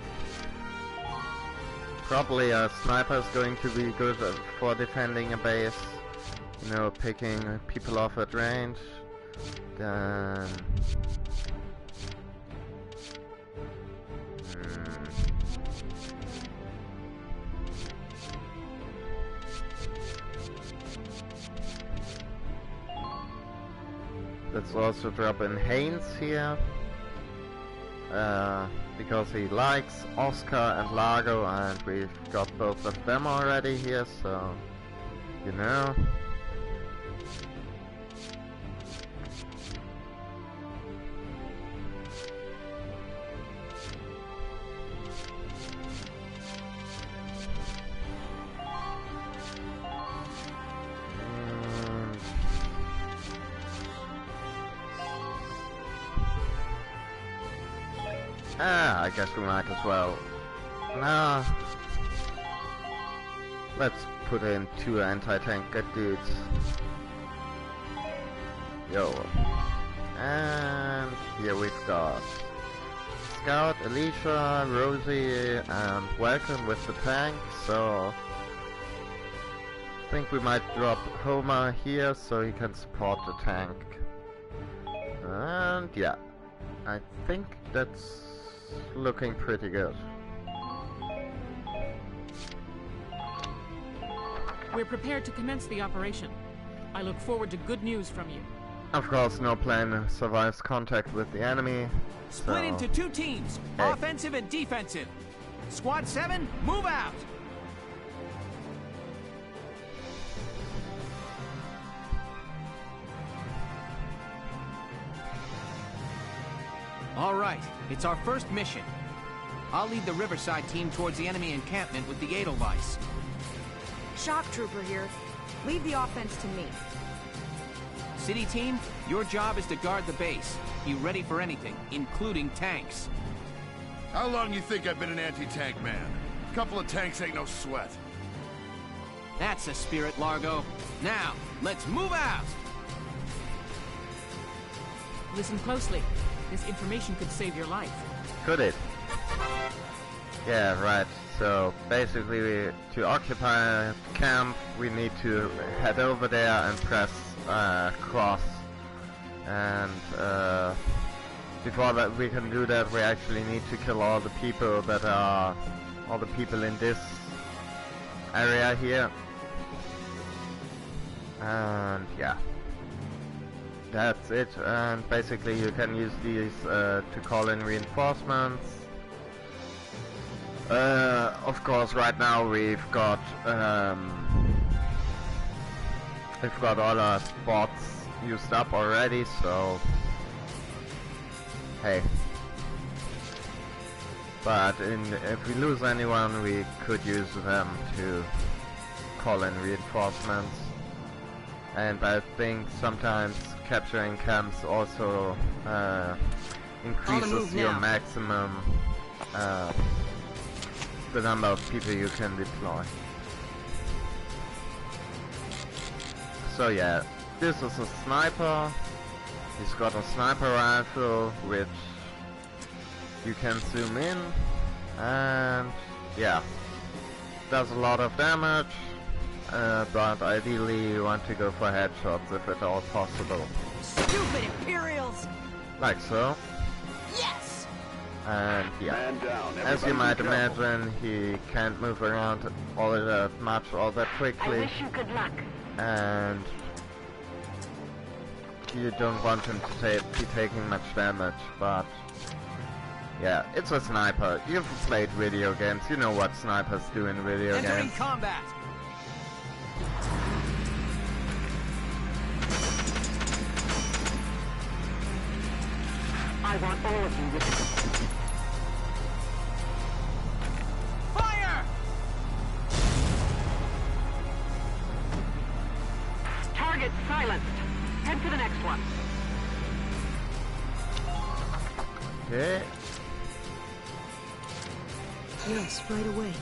probably a sniper is going to be good for defending a base. You know, picking people off at range. Then... Let's also drop in Haynes here. because he likes Oscar and Largo, and we've got both of them already here, so you know. I guess we might as well. Nah. Let's put in 2 anti-tank good dudes. Yo. And here we've got Scout, Alicia, Rosie, and Welcome with the tank, so I think we might drop Homer here so he can support the tank. And yeah, I think that's looking pretty good. We're prepared to commence the operation. I look forward to good news from you. Of course, no plane survives contact with the enemy. Split into 2 teams, offensive and defensive. Squad 7, move out! All right, it's our first mission. I'll lead the Riverside team towards the enemy encampment with the Edelweiss. Shock Trooper here. Leave the offense to me. City team, your job is to guard the base. Be ready for anything, including tanks. How long you think I've been an anti-tank man? A couple of tanks ain't no sweat. That's the spirit, Largo. Now, let's move out! Listen closely. This information could save your life. Could it? Yeah, right. So basically, to occupy camp, we need to head over there and press cross. And before that we can do that, we actually need to kill all the people that are in this area here. And yeah. That's it, and basically you can use these to call in reinforcements. Of course, right now we've got all our spots used up already, so hey. But if we lose anyone, we could use them to call in reinforcements. And I think sometimes capturing camps also increases your maximum the number of people you can deploy. So yeah, this is a sniper. He's got a sniper rifle which you can zoom in, and yeah, does a lot of damage. But ideally you want to go for headshots if at all possible. Stupid Imperials! Like so. Yes! And yeah, as you might imagine, he can't move around all that much, all that quickly. I wish you good luck. And you don't want him to be taking much damage, but yeah, it's a sniper. You've played video games, you know what snipers do in video Entering games. combat! I want all of you with me. Fire! Target silenced. Head for the next one. Okay. Yes, right away.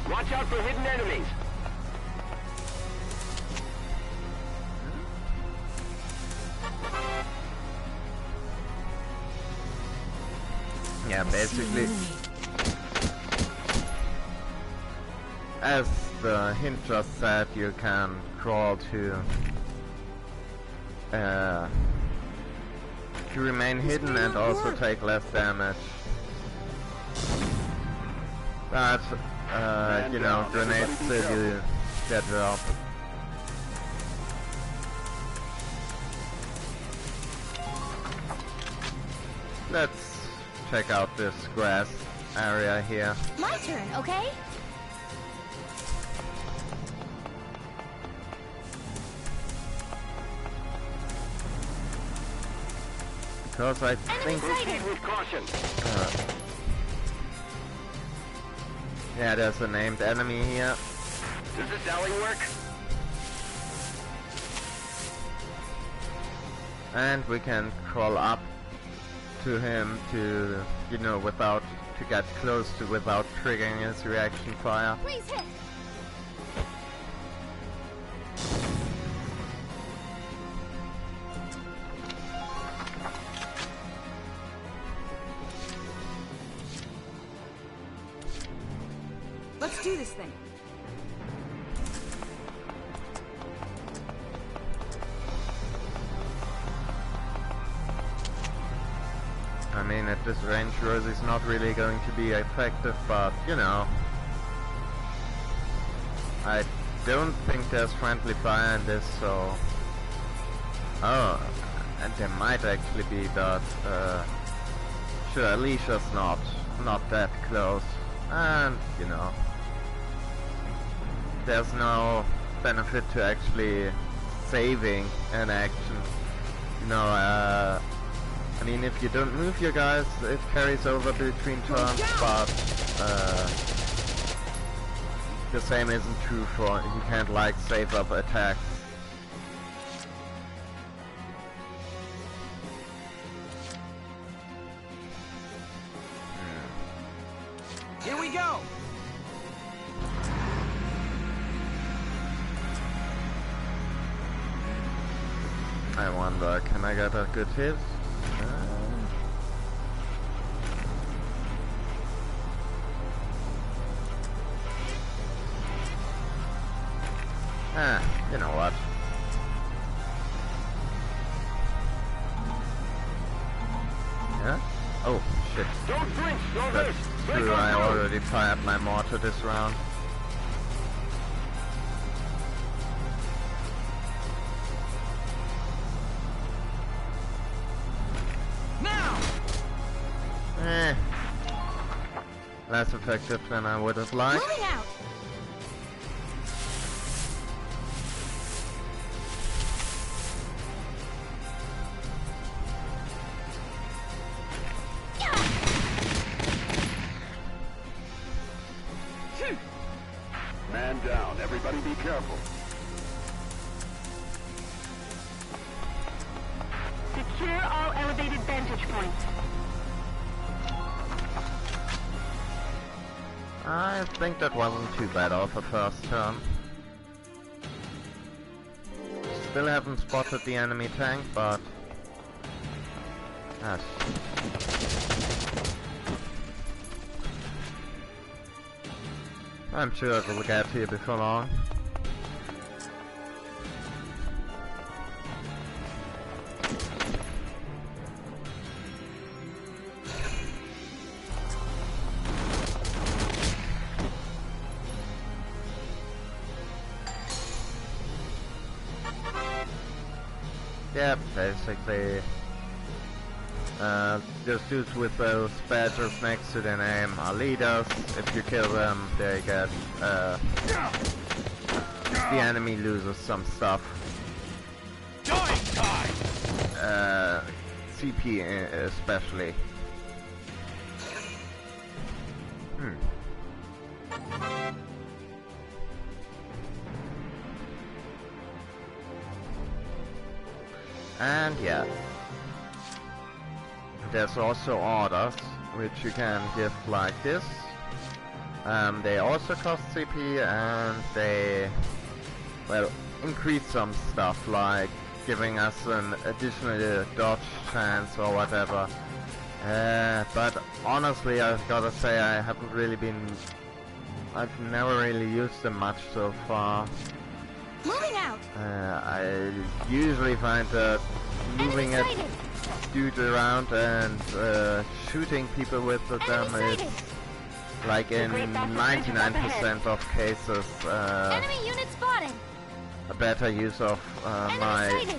Watch out for hidden enemies. Yeah, basically, as the hint just said, you can crawl to remain hidden and also take less damage. But you know, grenades still you get dropped. let's check out this grass area here. My turn, okay? Because I think... with caution. Yeah, there's a named enemy here. Does this alley work? And we can crawl up to him to, you know, to get close to without triggering his reaction fire. Please hit. Let's do this thing. I mean, at this range, Rosie's not really going to be effective, but, you know. I don't think there's friendly fire in this, so... Oh, and there might actually be, but, sure, Alicia's not that close. And, you know, there's no benefit to actually saving an action. You know, I mean, if you don't move your guys, it carries over between turns, but the same isn't true for, you can't like save up attacks. Here we go! I wonder, can I get a good hit? You know what? Yeah? Oh, shit. Don't flinch, don't That's miss. true, I already fired my mortar this round. Now! Less effective than I would have liked. Moving out. Man down. Everybody be careful. Secure all elevated vantage points. I think that wasn't too bad off a first turn. Still haven't spotted the enemy tank, but... Ah, I'm sure it will get here before long. Yeah, basically, those dudes with those badges next to their name are leaders. If you kill them, they get, the enemy loses some stuff. Dying time! CP especially. And yeah, there's also orders, which you can give like this. They also cost CP, and they, well, increase some stuff, like giving us an additional dodge chance or whatever. But honestly, I've gotta say, I've never really used them much so far. Moving out. I usually find that moving a dude around and shooting people with them is, like in 99% of cases, Enemy unit spotted. a better use of my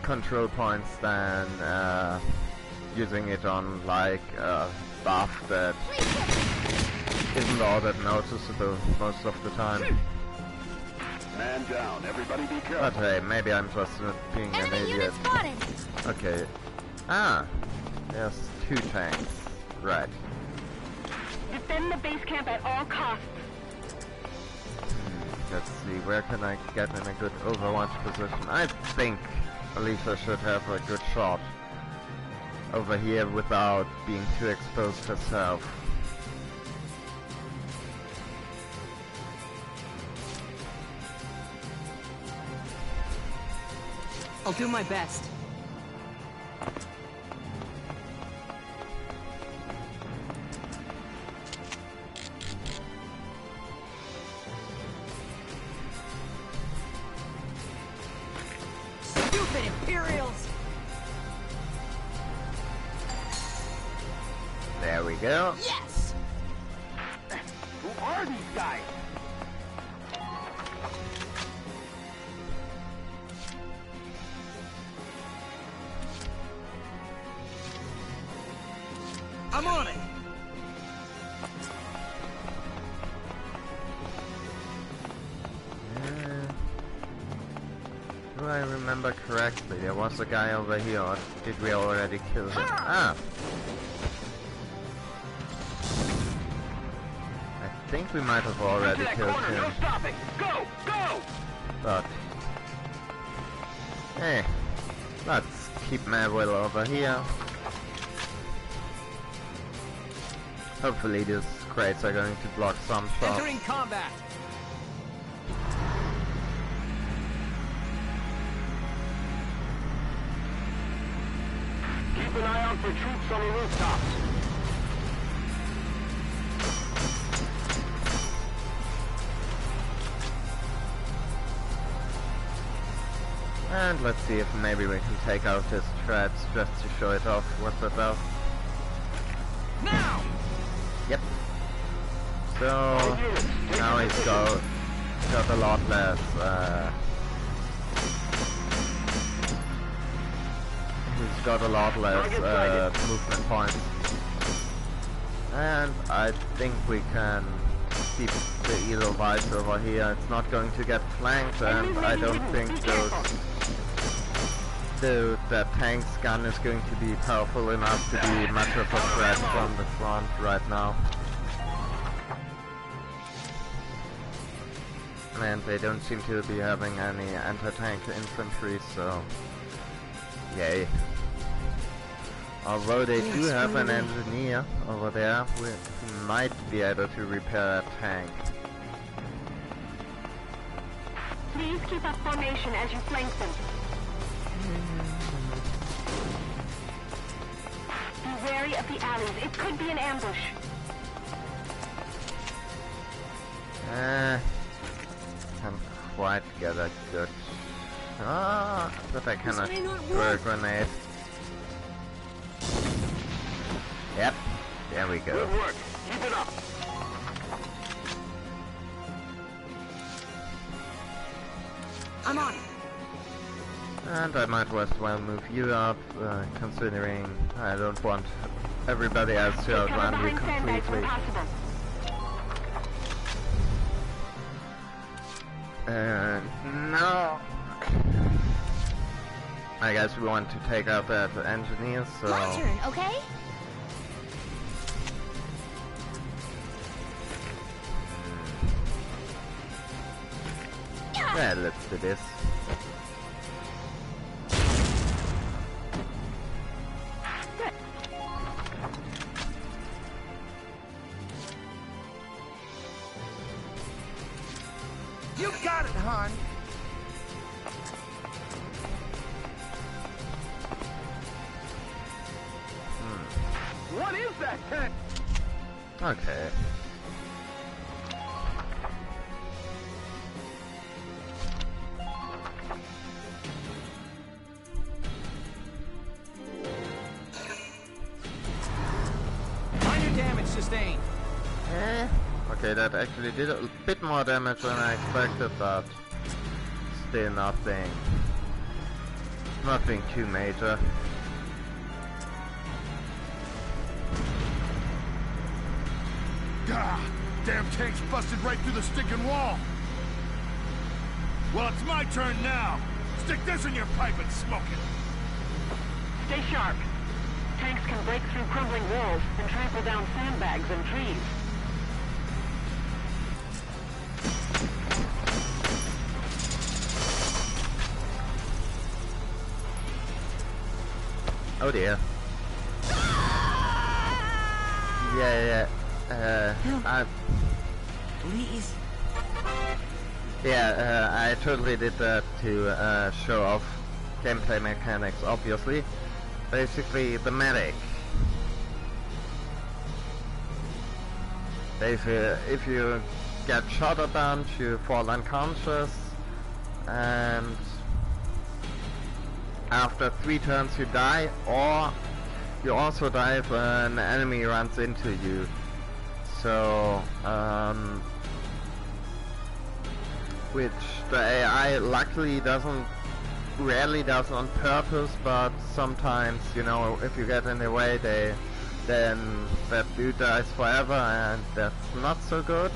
control points than using it on like buff that isn't all that noticeable most of the time. Man down. Everybody be careful. But hey, maybe I'm just being an idiot. Okay. Ah, there's 2 tanks. Right. Defend the base camp at all costs. Let's see, where can I get in a good overwatch position? I think Alicia should have a good shot over here without being too exposed herself. I'll do my best. Stupid Imperials! There we go. Yes! Who are these guys? I'm on it! Do I remember correctly? There was a guy over here, or did we already kill him? Ah! I think we might have already killed him. No stopping! Go! Go! But... hey, let's keep Maverill over here. Hopefully these crates are going to block some shots. Entering combat! Keep an eye out for troops on the rooftops. And let's see if maybe we can take out his traps just to show it off what it does. Now! Yep. So now he's got a lot less movement points. And I think we can keep the Edelweiss over here. It's not going to get flanked, and I don't think that tank's gun is going to be powerful enough to be much of a threat from the front right now. And they don't seem to be having any anti-tank infantry, so yay. Although they do have an engineer over there who might be able to repair a tank. Please keep up formation as you flank them. Be wary of the alleys. It could be an ambush. Can't quite get a good... but I cannot throw a grenade. Yep, there we go. Good work. Keep it up. I'm on it. And I might as well move you up, considering I don't want everybody else to outrun you completely. No. I guess we want to take out that engineer, so... My turn, okay? Yeah, let's do this. You got it, hon! What is that tank? Okay. Minor damage sustained. Okay, that actually did a bit more damage than I expected, but still nothing too major. Damn tank's busted right through the stinking wall. Well, it's my turn now. Stick this in your pipe and smoke it. Stay sharp. Tanks can break through crumbling walls and trample down sandbags and trees. Oh dear. Yeah. Please. Yeah, I totally did that to show off gameplay mechanics, obviously. Basically, the medic. If you get shot a bunch, you fall unconscious, and after 3 turns you die, or you also die if an enemy runs into you. So, which the AI luckily rarely does on purpose, but sometimes, you know, if you get in the way, then that dude dies forever, and that's not so good.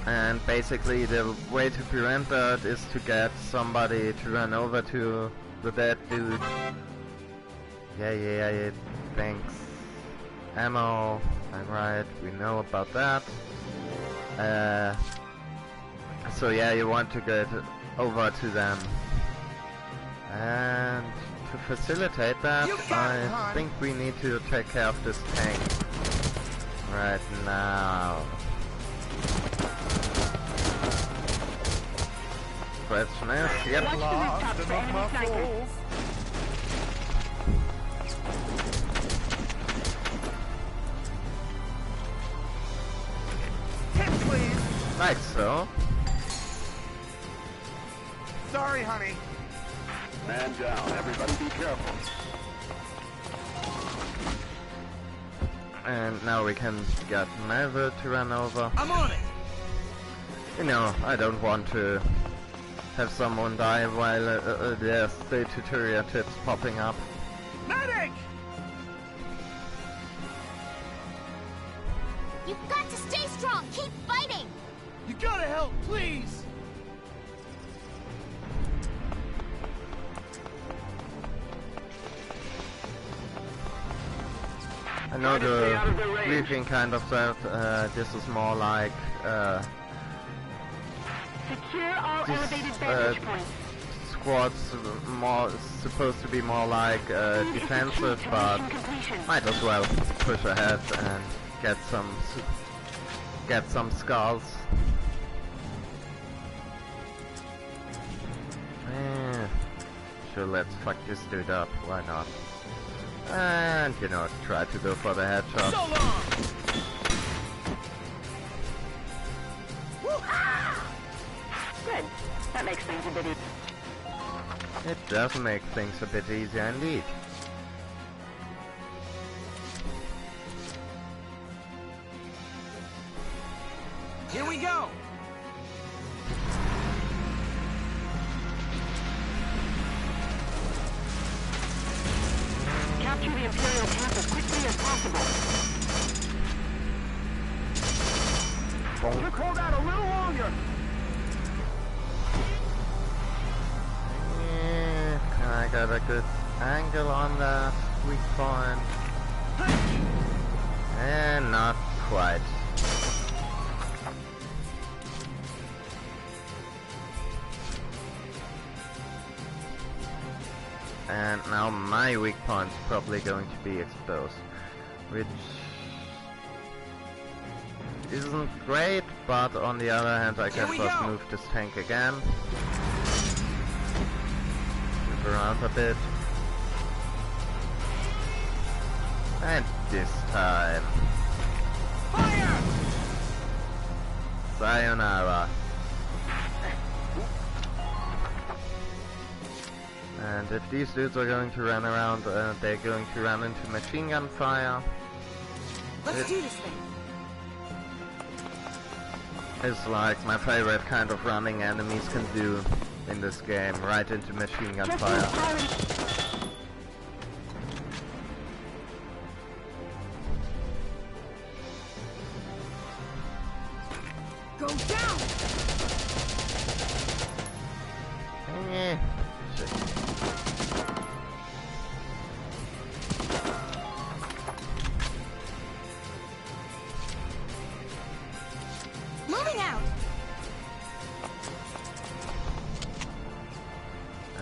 And basically the way to prevent that is to get somebody to run over to the dead dude. Yeah, thanks. Ammo, I'm right, we know about that. So yeah, you want to get over to them. And to facilitate that, I think we need to take care of this tank right now. Question is, yep. Like so. Sorry, honey. Man down. Everybody be careful. And now we can get Melville to run over. I'm on it! You know, I don't want to have someone die while there's the tutorial tips popping up. Medic! You've got to stay strong. Keep fighting. You gotta help, please! I know the briefing kind of said this is more like Secure all elevated vantage points. squads more supposed to be more like defensive, but might as well push ahead and get some skulls. Sure, let's fuck this dude up. Why not? And, you know, try to go for the headshot. So long! Good. That makes things a bit easier. It does make things a bit easier indeed. Here we go! Capture the Imperial camp as quickly as possible. You hold out a little longer. Yeah, I got a good angle on the weak point. And not quite. And now my weak point's probably going to be exposed, which isn't great, but on the other hand I can just move this tank again. Move around a bit. And this time. Fire! Sayonara. And if these dudes are going to run around, they're going to run into machine gun fire. Let's do this thing. It's like my favorite kind of running enemies can do in this game, right into machine gun fire.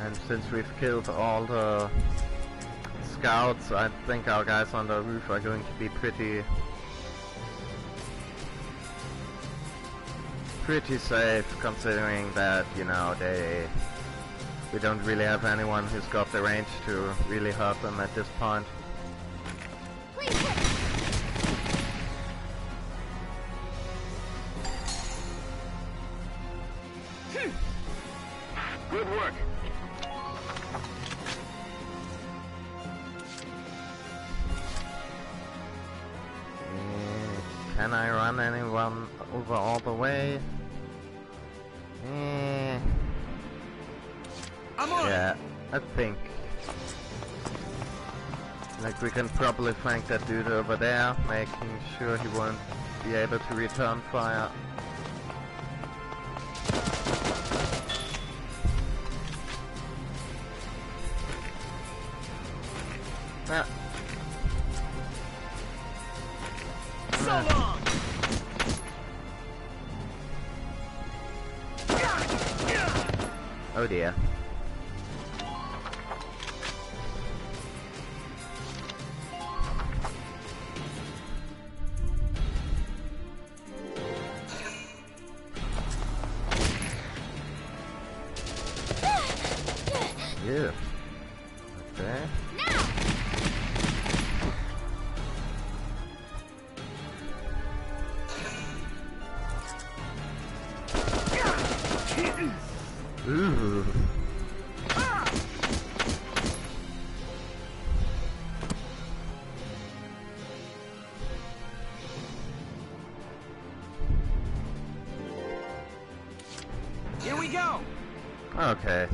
And since we've killed all the scouts, I think our guys on the roof are going to be pretty safe, considering that, you know, we don't really have anyone who's got the range to really hurt them at this point. Good work. Can I run anyone over all the way? I'm on. Yeah, I think. Like, we can probably flank that dude over there, making sure he won't be able to return fire. Ah. So long. Oh dear. Yeah. Okay. Ooh. Here we go. Okay.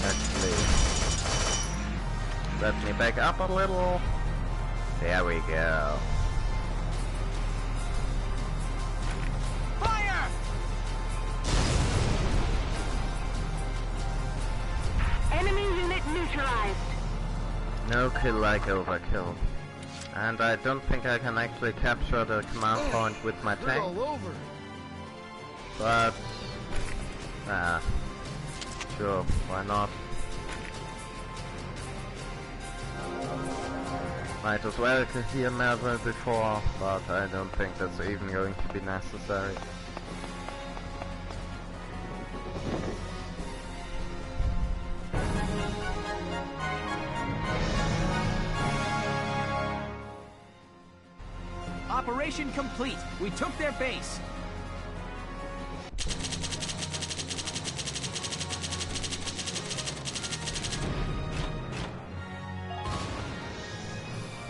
Actually, let me back up a little. There we go. Fire! Enemy unit neutralized. No kill like overkill. And I don't think I can actually capture the command point with my They're tank. all over. But sure, why not? Might as well heal Melville before, but I don't think that's even going to be necessary. Operation complete. We took their base.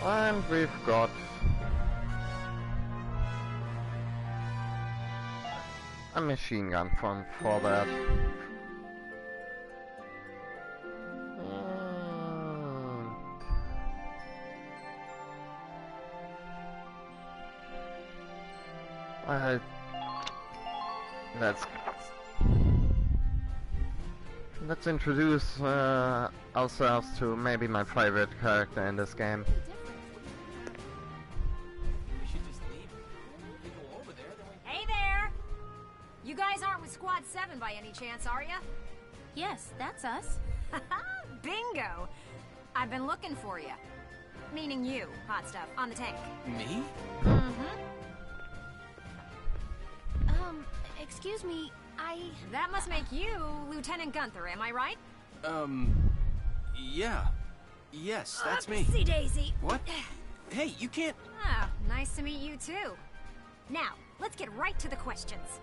And we've got a machine gun for that. Let's introduce ourselves to maybe my favorite character in this game. Hey there! You guys aren't with Squad 7 by any chance, are ya? Yes, that's us. Bingo! I've been looking for you. Meaning you, hot stuff, on the tank. Me? Excuse me, That must make you Lieutenant Gunther, am I right? Yeah. Yes, that's me. Oopsie daisy. What? Hey, you can't... Ah, nice to meet you too. Now, let's get right to the questions.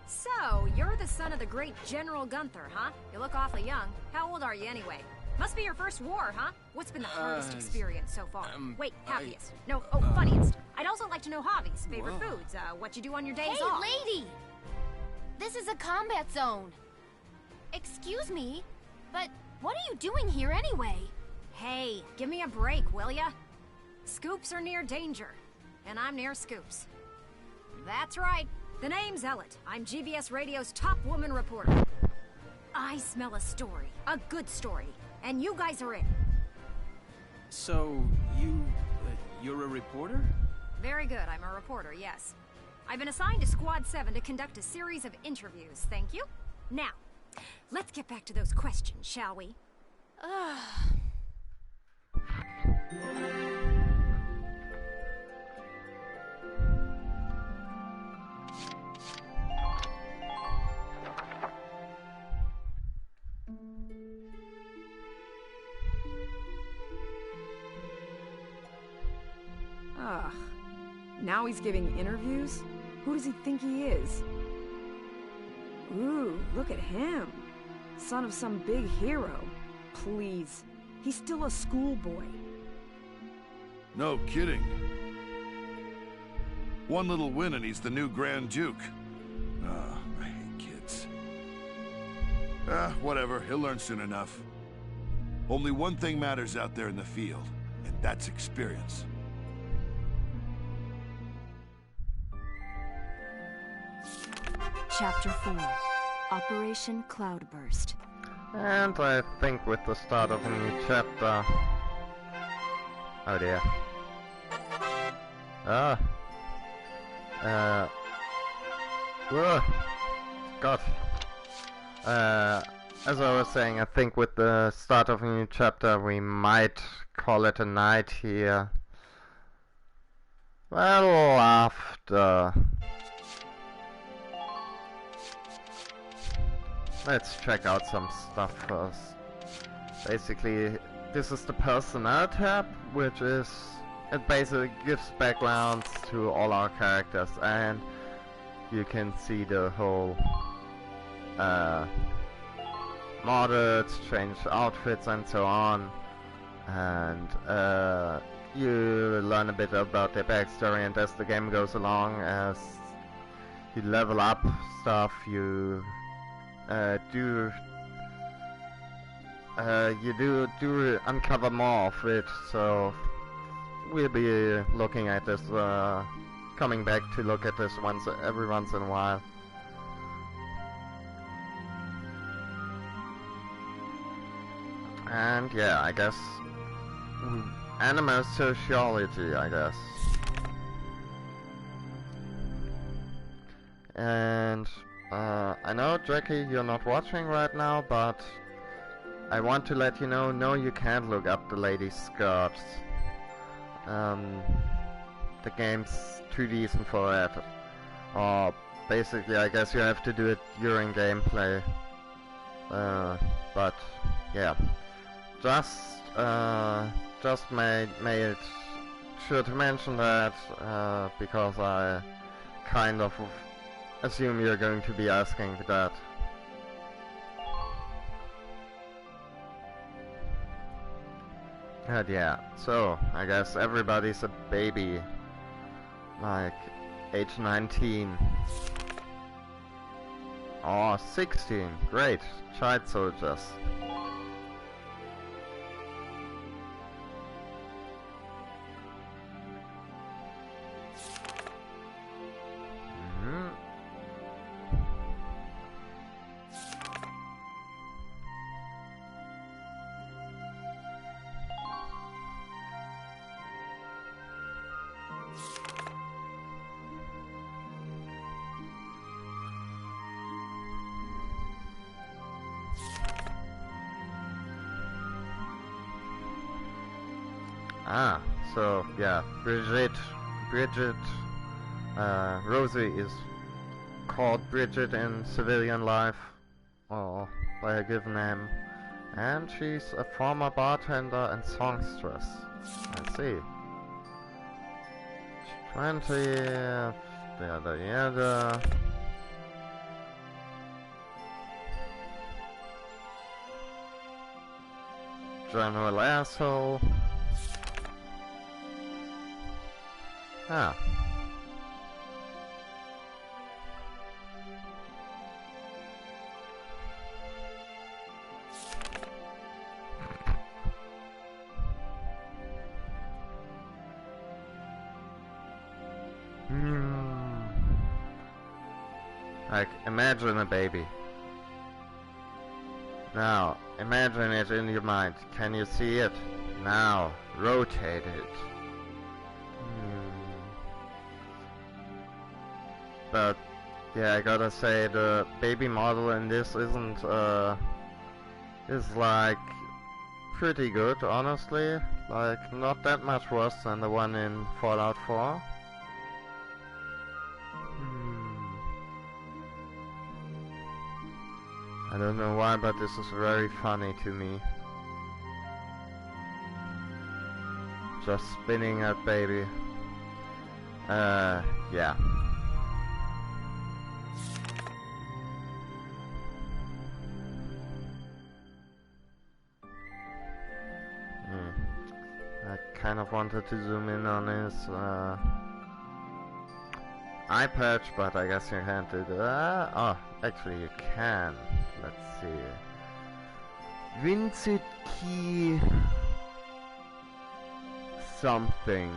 So, you're the son of the great General Gunther, huh? You look awfully young. How old are you anyway? Must be your first war, huh? What's been the hardest experience so far? Wait, happiest. Funniest. I'd also like to know hobbies, favorite foods, what you do on your days off. Hey, lady! This is a combat zone. Excuse me, but what are you doing here anyway? Hey, give me a break, will ya? Scoops are near danger, and I'm near Scoops. That's right. The name's Ellet. I'm GBS Radio's top woman reporter. I smell a story, a good story, and you guys are in. So, you're a reporter? Very good, I'm a reporter, yes. I've been assigned to Squad 7 to conduct a series of interviews, thank you. Now, let's get back to those questions, shall we? Ugh. Now he's giving interviews? Who does he think he is? Ooh, look at him. Son of some big hero. Please. He's still a schoolboy. No kidding. One little win and he's the new Grand Duke. Ah, I hate kids. Whatever. He'll learn soon enough. Only one thing matters out there in the field, and that's experience. Chapter 4, Operation Cloudburst. And I think with the start of a new chapter... Oh dear. God. As I was saying, I think with the start of a new chapter we might call it a night here. Well, after... Let's check out some stuff first. Basically, this is the personnel tab, which is... It basically gives backgrounds to all our characters, and you can see the whole models, change outfits and so on. And you learn a bit about their backstory, and as the game goes along, as you level up stuff, you do uncover more of it, so we'll be looking at this, coming back to look at this every once in a while. And yeah, I guess anime sociology, I guess. And I know, Jackie, you're not watching right now, but I want to let you know, no, you can't look up the lady's skirts. The game's too decent for that. Or basically, I guess you have to do it during gameplay. But yeah, just made sure to mention that because I kind of assume you're going to be asking that. And yeah, so I guess everybody's a baby, like age 19 or 16. Great, child soldiers. Ah, so yeah, Bridget, Rosie is called Bridget in civilian life, or by a given name, and she's a former bartender and songstress. I see. 20, yada yada. General asshole. Ah. Like, imagine a baby. Now, imagine it in your mind. Can you see it? Now, rotate it. but yeah, I gotta say the baby model in this is like pretty good, honestly. Like, not that much worse than the one in Fallout 4. I don't know why, but this is very funny to me. Just spinning that baby. Yeah. I kind of wanted to zoom in on his eye patch, but I guess you can't do that. Oh, actually you can. Let's see. Vincent Key something.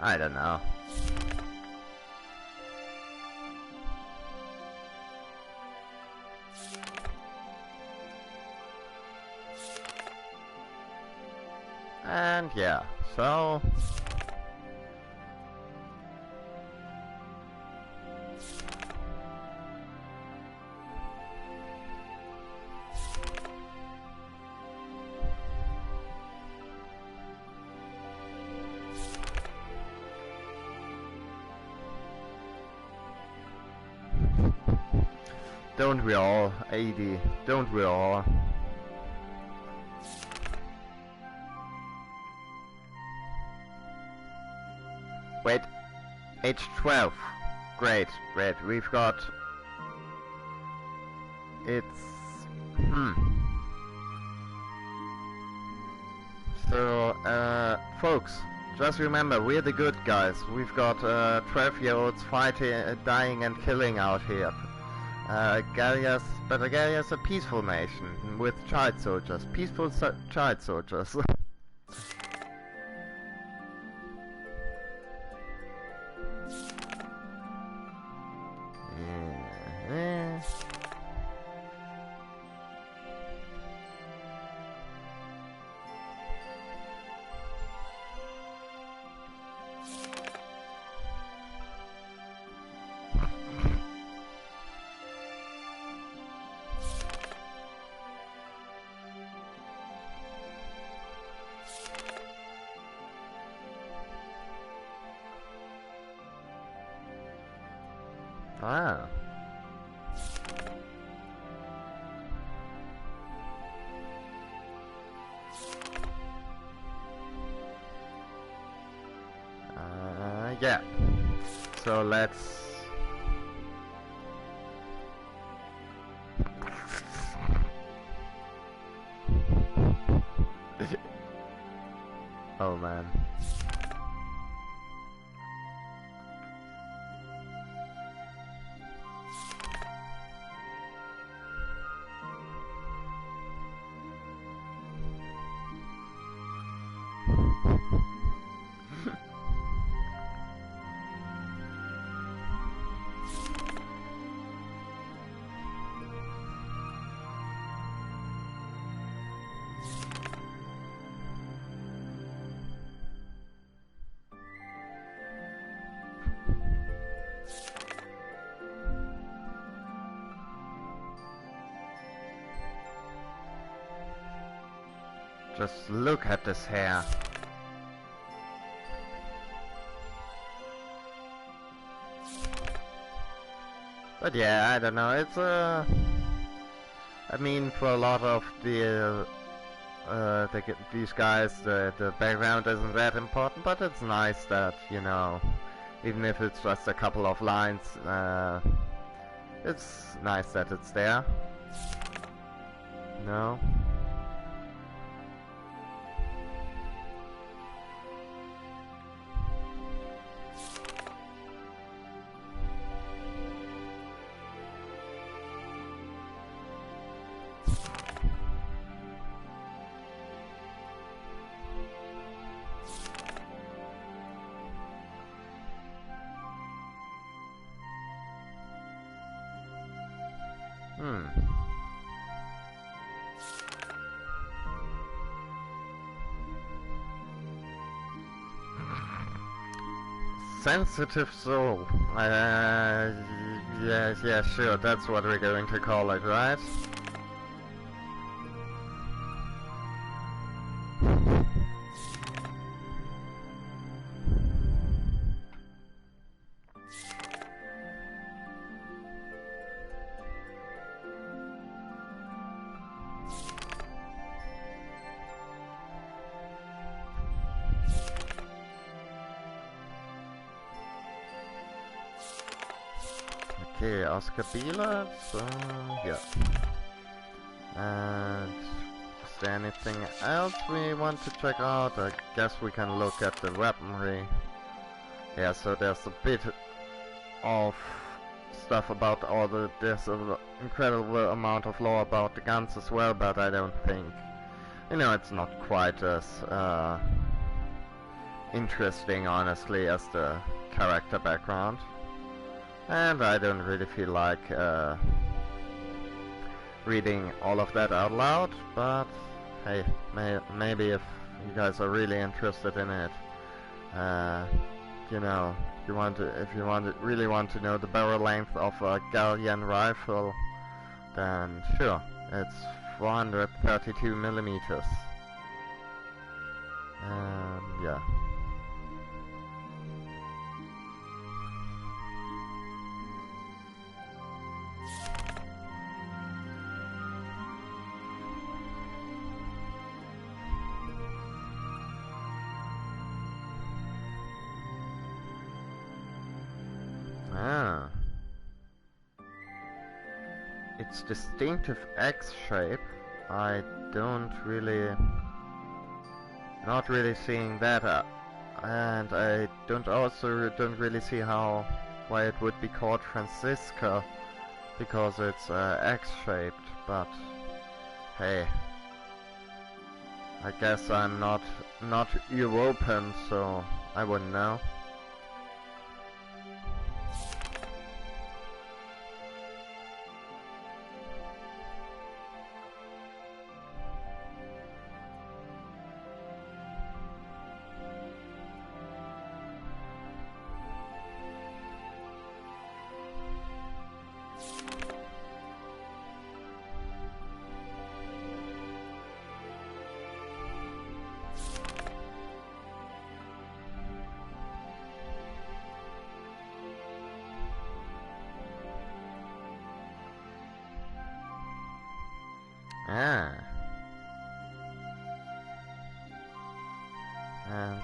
I don't know. And yeah, so don't we all, 80, don't we all? Wait, age 12. Great, great. We've got... It's... So, folks, just remember, we're the good guys. We've got 12-year-olds fighting, dying and killing out here. Gallia's a peaceful nation with child soldiers. Peaceful child soldiers. Ah. Yeah. So let's... Oh man. Just look at this hair. But yeah, I don't know, it's I mean, for a lot of these guys, the background isn't that important, but it's nice that, you know, even if it's just a couple of lines, it's nice that it's there. No? sensitive soul. Yes, yeah, sure, that's what we're going to call it, right? Okay, Oscar Bieler, so yeah. And is there anything else we want to check out? I guess we can look at the weaponry. Yeah, so there's a bit of stuff about all the... There's an incredible amount of lore about the guns as well, but I don't think... You know, it's not quite as interesting, honestly, as the character background. And I don't really feel like reading all of that out loud, but hey, maybe if you guys are really interested in it, you know, if you really want to know the barrel length of a Gallian rifle, then sure, it's 432 millimeters. Yeah. Ah. Its distinctive X shape, I don't really... Not really seeing that, and I don't really see why it would be called Francisca, because it's X-shaped, but hey. I guess I'm not European, so I wouldn't know. Ah. And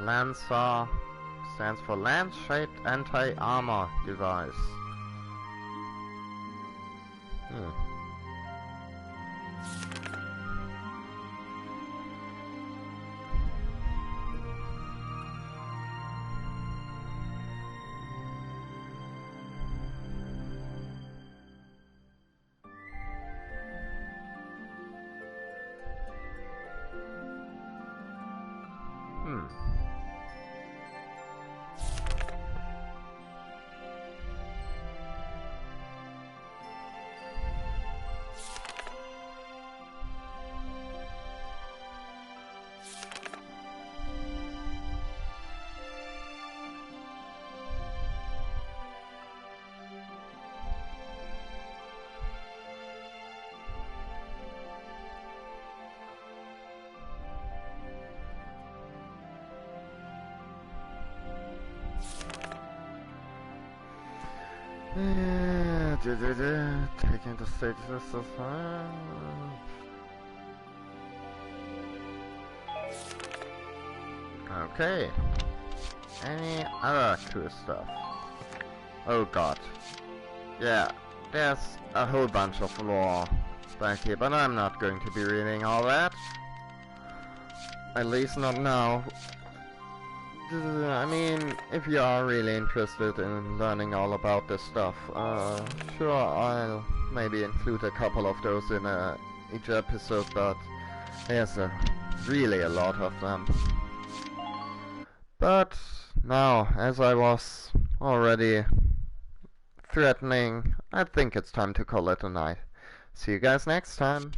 Lancer stands for Lance-shaped anti-armor device. Taking the status of okay. Any other cool stuff? Oh god. Yeah, there's a whole bunch of lore back here, but I'm not going to be reading all that. At least not now. I mean, if you are really interested in learning all about this stuff, sure, I'll maybe include a couple of those in each episode, but there's really a lot of them. But now, as I was already threatening, I think it's time to call it a night. See you guys next time.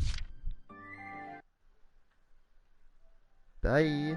Bye.